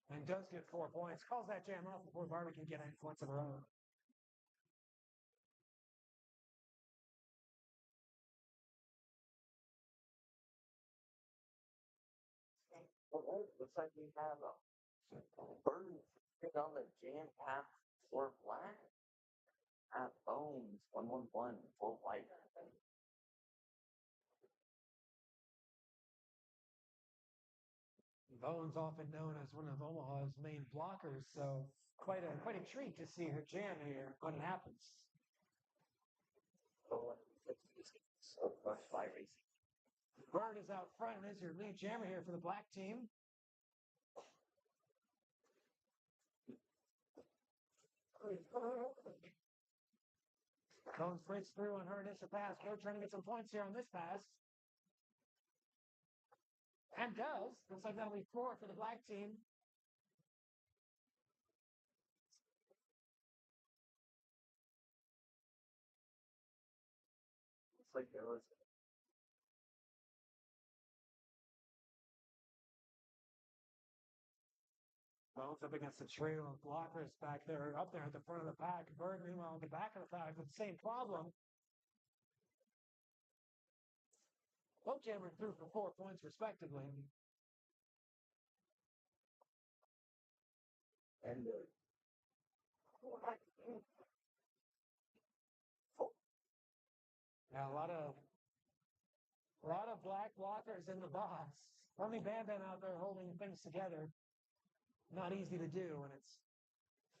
and does get 4 points. Calls that jam off before Barbie can get any points of her own. Well, looks like we have a Bird on the jam path for black. At Bones 111 for white. Bowen's often known as one of Omaha's main blockers, so quite a treat to see her jam here when it happens. So rush by racing. Bird is out front and is your lead jammer here for the black team. Bones breaks through on her initial pass. Bird trying to get some points here on this pass. And does. Looks like that'll be 4 for the black team. Looks like there was Bones up against the trail of blockers back there, up there at the front of the pack. Bird, meanwhile, at the back of the pack with the same problem. Both jammers through for 4 points, respectively. and Yeah, a lot of black blockers in the box. Only Bam Bam out there holding things together. Not easy to do when it's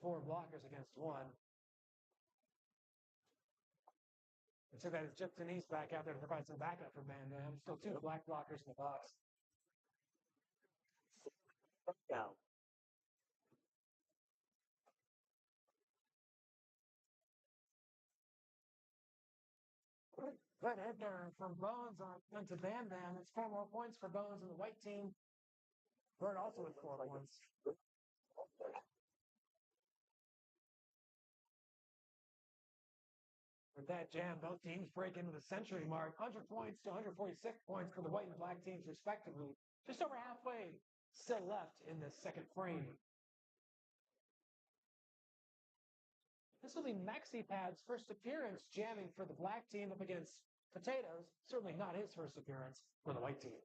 4 blockers against 1. And so that is Chip Denise back out there to provide some backup for Bam Bam. Still 2 black blockers in the box. down. Good hit there from Bones on into Bam Bam. It's 4 more points for Bones and the white team. Bird also with 4 points. With that jam, both teams break into the century mark. 100 points to 146 points for the white and black teams, respectively. Just over halfway still left in the second frame. This will be Maxi Pad's first appearance jamming for the black team up against Potatoes. Certainly not his first appearance for the white team.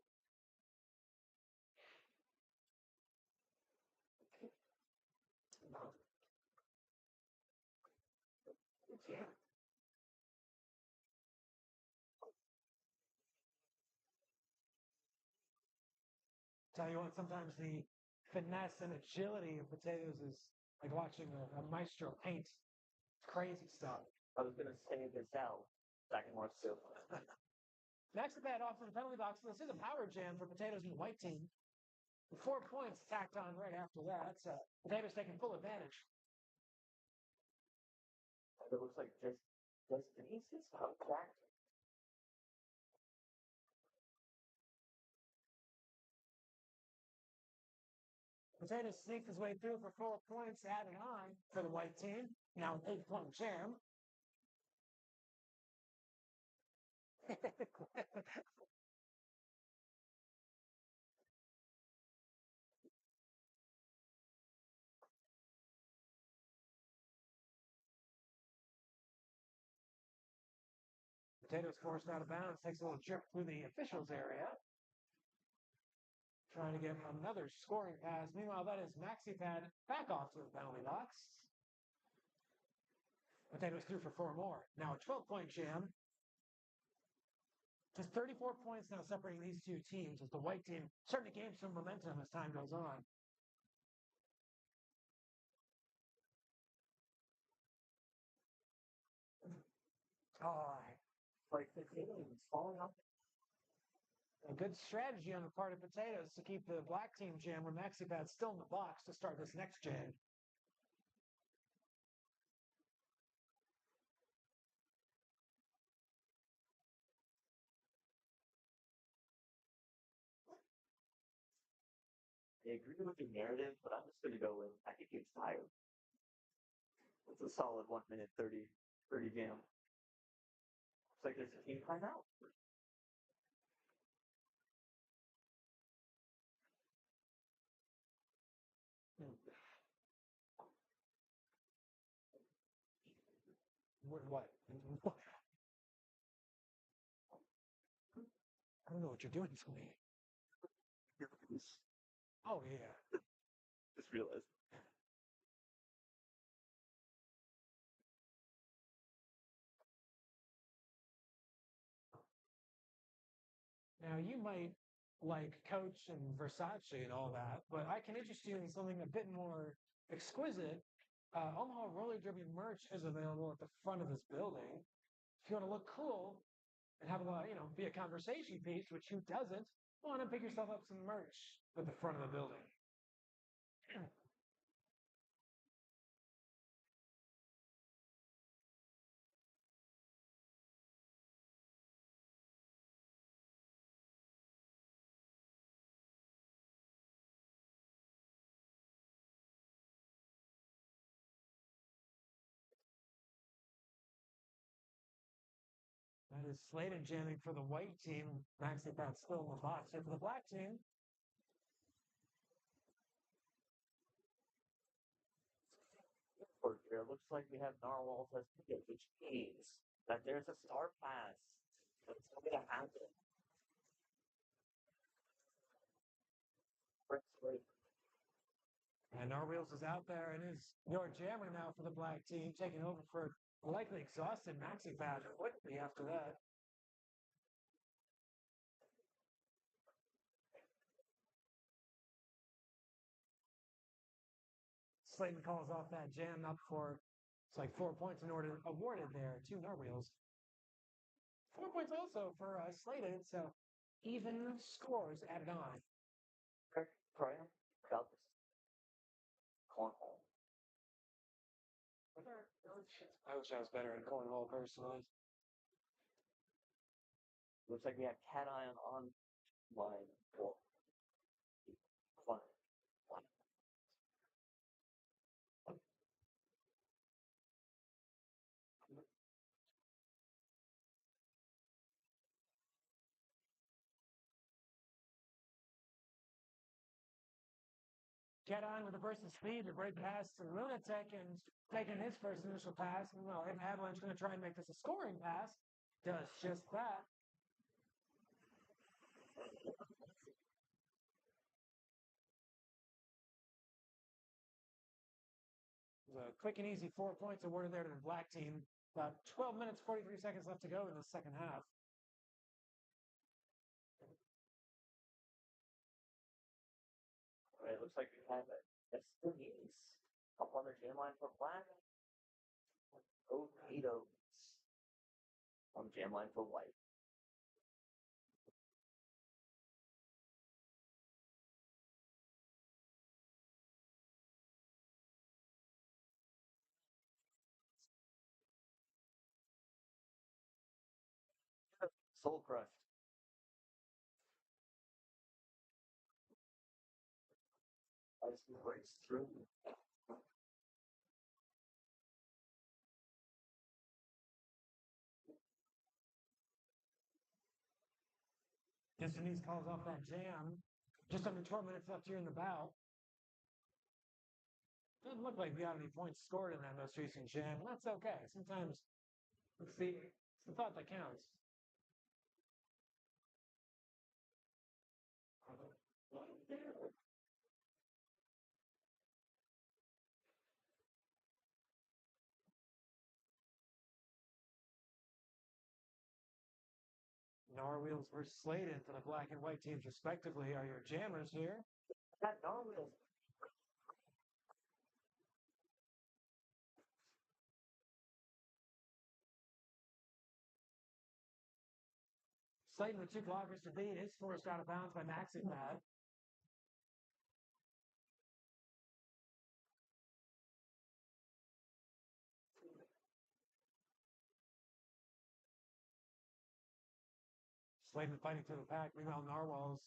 Tell you what, sometimes the finesse and agility of Potatoes is like watching a maestro paint. Crazy stuff. I was gonna say this out. Second more soup. Next at bat off from the penalty box. This is a power jam for Potatoes and the white team. With 4 points tacked on right after that. Potatoes taking full advantage. It looks like just Denise's contract. Potatoes sneaked his way through for 4 points added on for the white team. Now an 8-point jam. Potatoes forced out of bounds, takes a little trip through the officials area. Trying to get another scoring pass. Meanwhile, that is Maxi Pad back off to the penalty box. Potatoes through for 4 more. Now a 12-point jam. Just 34 points now separating these two teams as the white team starting to gain some momentum as time goes on. Oh, Like the team is falling off. a good strategy on the part of Potatoes to keep the black team jammer Maxi Pad still in the box to start this next jam. I agree with the narrative, but I'm just gonna go with I think it's tired. It's a solid 1 minute 30 jam. Looks like there's a team timeout. What? I don't know what you're doing to me. Oh, yeah. Just realized. Now, you might like Coach and Versace and all that, but I can interest you in something a bit more exquisite. Omaha roller derby merch is available at the front of this building. If you want to look cool and have a, be a conversation piece, which who doesn't, want to pick yourself up some merch at the front of the building. That is Sladen jamming for the white team. Max at that still in the box here for the black team. For here, looks like we have narwhals as tickets, which means that there's a star pass. That's going to happen. And our wheels is out there and is your jammer now for the black team, taking over for a likely exhausted Maxi Pad. Would be after that. Slayton calls off that jam up for it's like 4 points in order awarded there to Norwheels. 4 points also for Slayton, so even scores added on. Graham, about this cornhole. I wish I was better at cornhole personally. Looks like we have Cat Ion on line for fun. Get on with a burst of speed to break past the Lunatic and taking his first initial pass. And well, if Avalanche going to try and make this a scoring pass, does just that. A quick and easy 4 points awarded there to the black team. About 12 minutes, 43 seconds left to go in the second half. All right, looks like we have Estonians up on the jam line for black. Torpedoes on the jam line for white. Soul crushed. Ice breaks through. Denise calls off that jam. Just under 12 minutes left here in the bout. Doesn't look like we got any points scored in that most recent jam, and that's okay. Sometimes it's the thought that counts. Narwheels versus Sladen for the black and white teams, respectively, are your jammers here. That Narwhal. Sladen with 2 blockers to beat is forced out of bounds by Maxi Pad. Sladen fighting through the pack. Meanwhile, Narwheels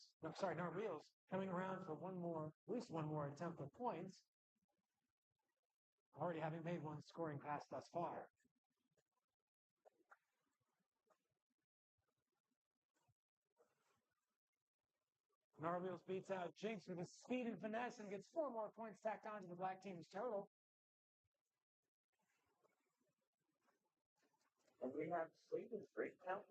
coming around for at least one more attempt at points. Already having made one scoring pass thus far. Narwheels beats out Jinx with his speed and finesse and gets 4 more points tacked on to the black team's total. And we have Sladen's breakdown.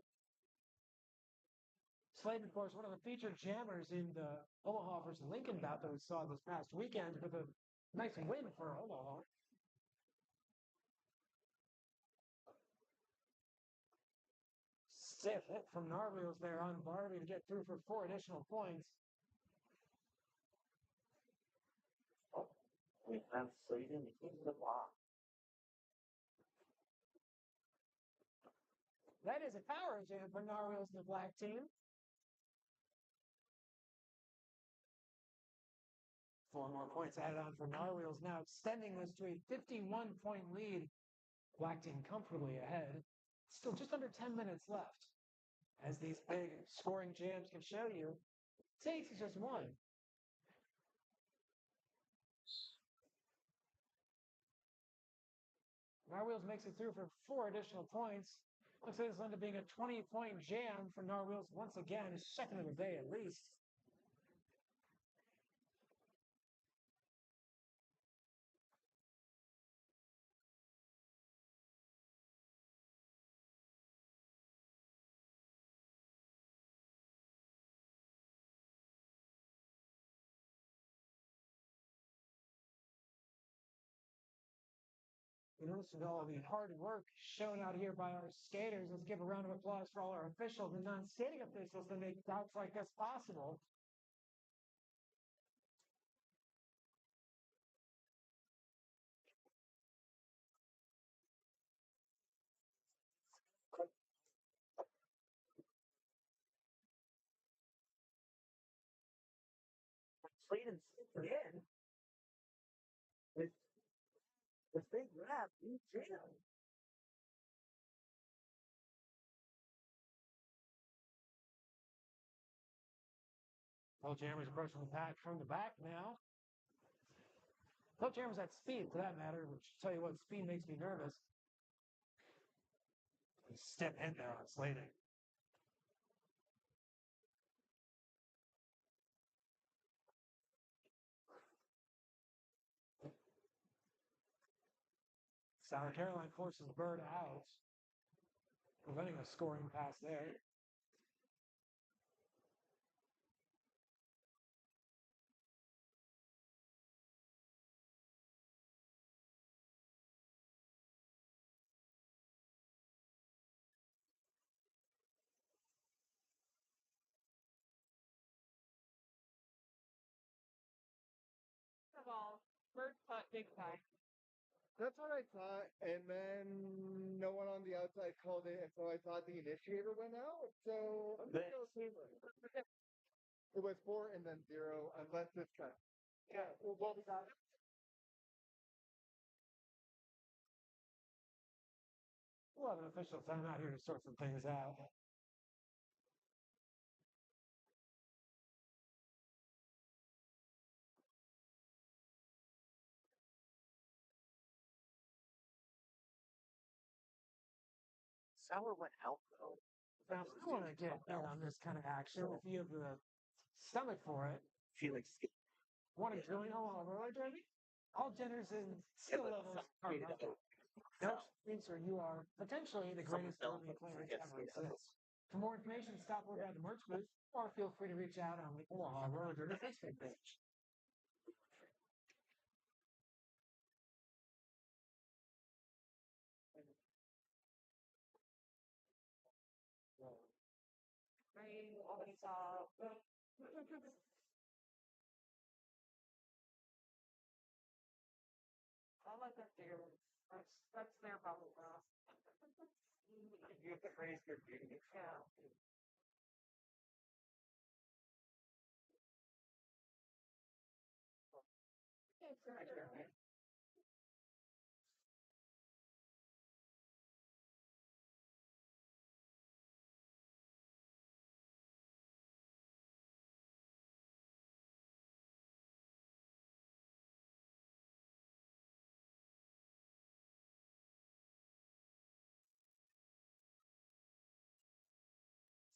Slade, of course, one of the featured jammers in the Omaha versus Lincoln bout that we saw this past weekend with a nice win for Omaha. Stiff hit from Narwheels there on Barbie to get through for 4 additional points. Oh, we have Sladen in the block. That is a power jam for Narwheels and the black team. 4 more points added on for Narwheels, now extending this to a 51-point lead. Black team comfortably ahead. Still just under 10 minutes left. As these big scoring jams can show you, it takes just one. Narwheels makes it through for 4 additional points. Looks like this will end up being a 20-point jam for Narwheels once again, his second of the day at least. You know, listen to all the hard work shown out here by our skaters. Let's give a round of applause for all our officials and non-skating officials that make bouts like this possible. Sladen again. With the big grab, you jam. Well, Jammers approaching the pack from the back now. Well, Jammers at speed for that matter, which tell you what, speed makes me nervous. Step in there on Slating. South Carolina forces Bird out, preventing a scoring pass there. First of all, Bird cut big time. That's what I thought, and then no one on the outside called it, and so I thought the initiator went out. So I'm gonna go Taylor. It was 4 and then 0, unless it's cut. Yeah, well, what was that? We'll have an official timeout here to sort some things out. Sour went out though. Now, if you want to get in on this kind of action, if you have the stomach for it, Felix. want to join Omaha roller derby? All genders and skill levels are welcome. No answer, you are potentially the greatest derby players ever exist. For more information, stop over at the merch booth, or feel free to reach out on the Omaha Roller Derby Facebook page. I always saw. I'll let them do. That's their problem now. You have to praise your beauty. Yeah. It's right.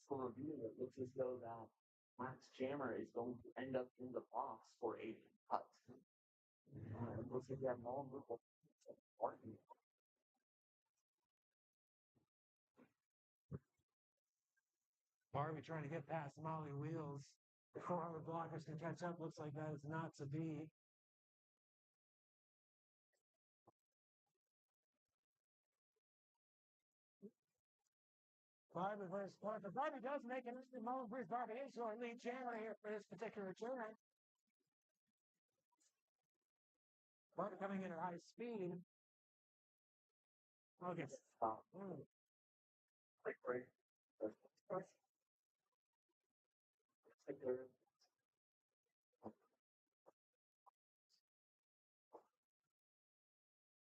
For review, it looks as though that Max Jammer is going to end up in the box for a cut. It looks like we have long movement. Barbie trying to get past Molly Wheels before all the blockers can catch up. Looks like that is not to be. Barbie versus Parker. Barbie does make an instant moment. Bruce Barbie into our lead jammer here for this particular turn. Barbie coming in at high speed. Okay. Like great. Like they're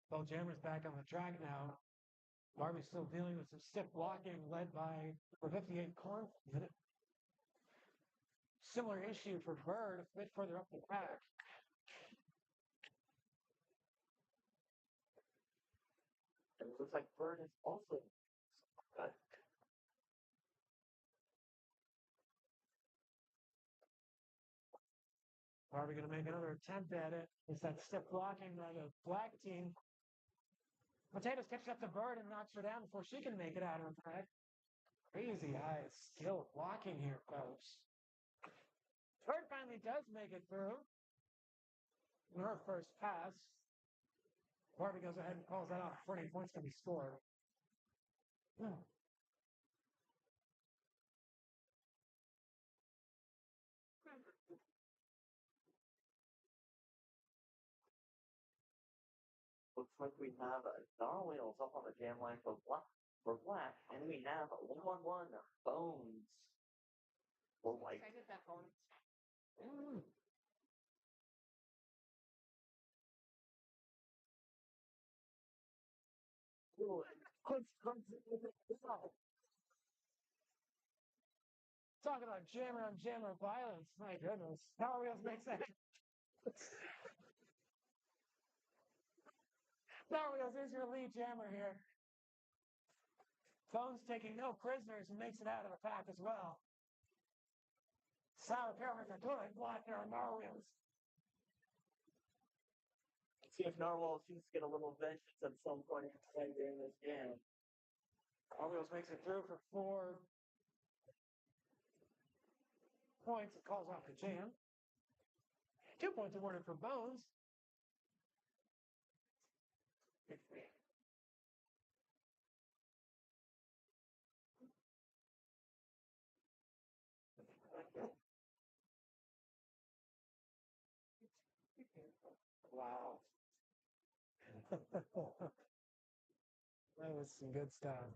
Both jammers back on the track now. Barbie's still dealing with some stiff blocking led by the 58 corn. Similar issue for Bird a bit further up the pack. and it looks like Bird is also good. Barbie going to make another attempt at it. It's that stiff blocking by the black team. Potatoes catches up to Bird and knocks her down before she can make it out of the track. Crazy high skill blocking here, folks. Bird finally does make it through. In her first pass. Barbie goes ahead and calls that off before any points can be scored. Looks like we have Darwell's up on the jam line for black, and we have 111 Bones for white. I did that phone. Talking about jammer on jammer violence. My goodness. Power Wheels makes that. Power Wheels is your lead jammer here. Bones taking no prisoners and makes it out of the pack as well. Sour Carol with a good block there on Power Wheels. See if Narwhal seems to get a little vengeance at some point during this game. Power Wheels makes it through for 4 points. It calls off the jam. 2 points awarded for Bones. Wow. That was some good stuff.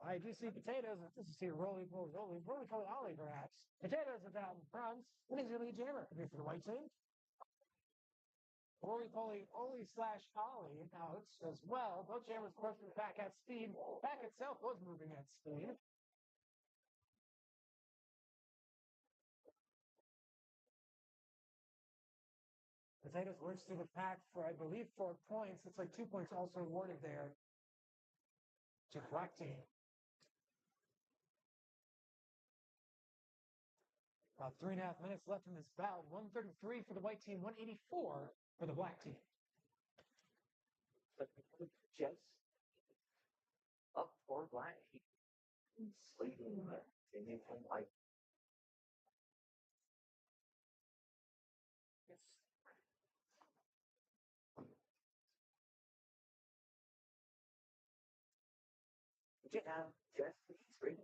I do see potatoes. This is here roly poly ollie perhaps. Potatoes is out in front. What is your lead jammer? Could be for the white team. Roly poly ollie slash ollie out as well. Both jammers pushing back at speed. Back itself was moving at speed. Potatoes works through the pack for, I believe, 4 points. It's like 2 points also awarded there to black team. About 3.5 minutes left in this bout. 133 for the white team, 184 for the black team. Just up for black. Sleeping there. Like you have Jesse straight.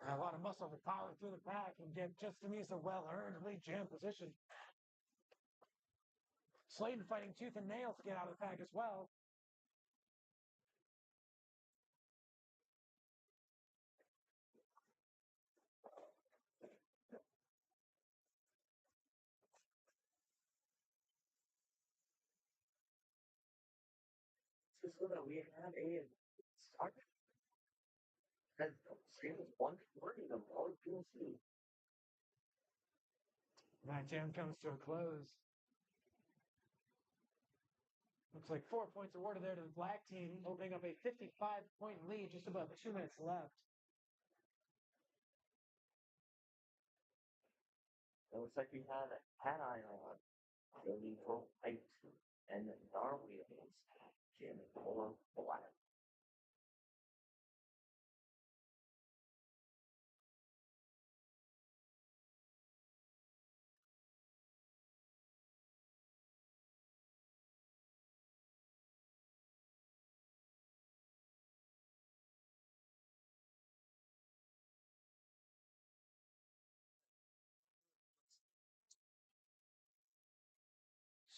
A lot of muscle to power through the pack and get just Denise a well-earned lead jam position. Slayton fighting tooth and nail to get out of the pack as well. Just so that we had a start. And stream is 140 of all PLC. That jam comes to a close. Looks like 4 points awarded there to the black team, opening up a 55-point lead, just about 2 minutes left. It looks like we had a Cat Eye on, really for white, and Darwell's in or black.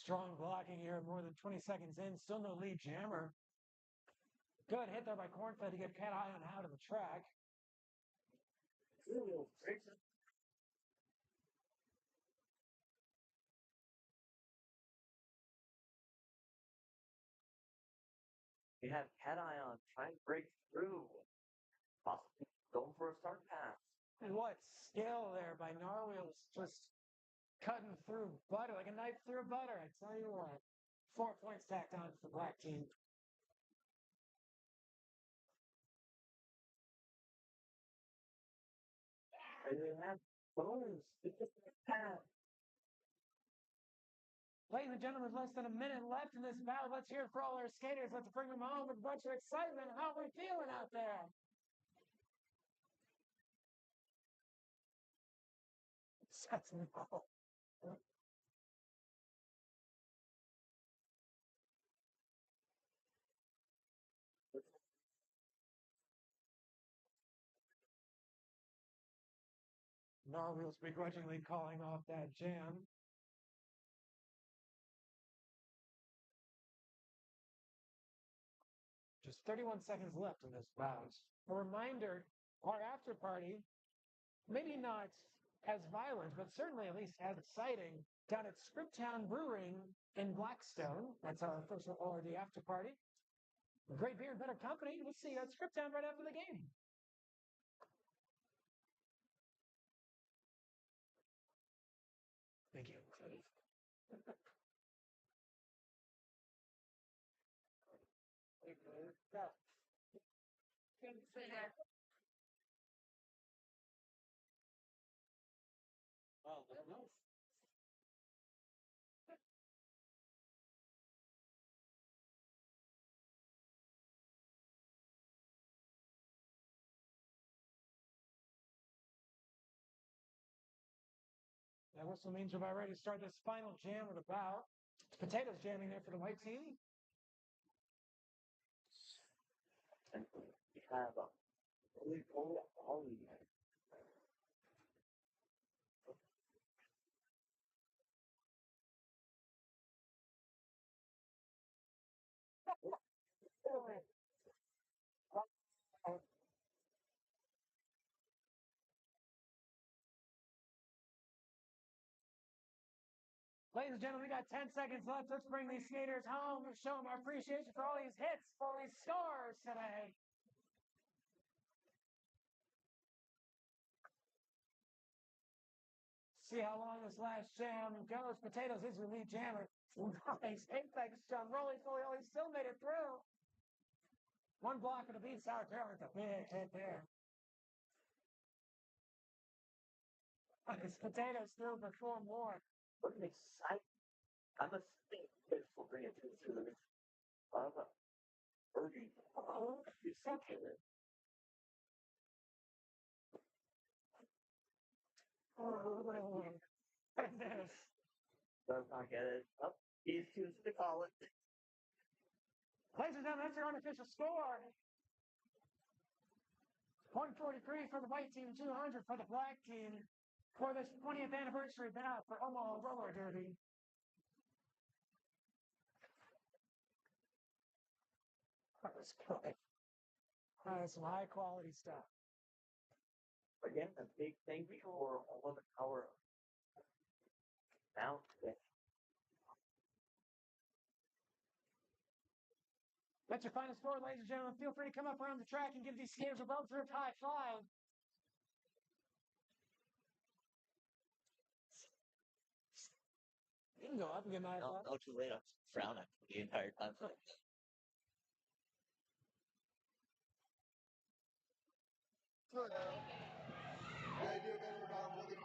Strong blocking here, more than 20 seconds in. Still no lead jammer. Good hit there by Cornfed to get Cat Eye on out of the track. You have Cat Eye on trying to break through. Possibly going for a start pass. And what skill there by Narwheels, just cutting through butter, like a knife through butter. I tell you what. 4 points tacked on for the black team. And they have bonus. It's just a pass. Ladies and gentlemen, less than a minute left in this battle. Let's hear it for all our skaters. Let's bring them home with a bunch of excitement. How are we feeling out there? That's no. Narwheels begrudgingly calling off that jam. Just 31 seconds left in this bout. A reminder, our after party, maybe not as violent, but certainly at least as exciting, down at Scriptown Brewing in Blackstone. That's our official ORD after party. Great beer and better company. We'll see you at Scriptown right after the game. Thank you. That whistle means we're about ready to start this final jam of the bout. Potatoes jamming there for the white team. And we have a really cool Ollie. Ladies and gentlemen, we got 10 seconds left. Let's bring these skaters home and show them our appreciation for all these hits, for all these scores today. See how long this last jam goes. Potatoes is your lead jammer. Nice apex jump. Rolling fully. Oh, he still made it through. One block of the beat Sour Carolina. A big hit there. It's Potatoes through for 4 more. What an exciting. I'm a state this will bring it to the of Irving. You suck at it. Goodness. Does not get it. Oh, he's choosing to call it. Ladies and gentlemen, that's your unofficial score. 143 for the white team, 200 for the black team for this 20th anniversary bout for Omaha Roller Derby. That was good. That is some high quality stuff. Again, a big thank you for all of our now. That's your final score, ladies and gentlemen. Feel free to come up around the track and give these skaters a well-deserved high five. You can go up and give my high five. No, too late. I'm frowning the entire time. The idea that we're not really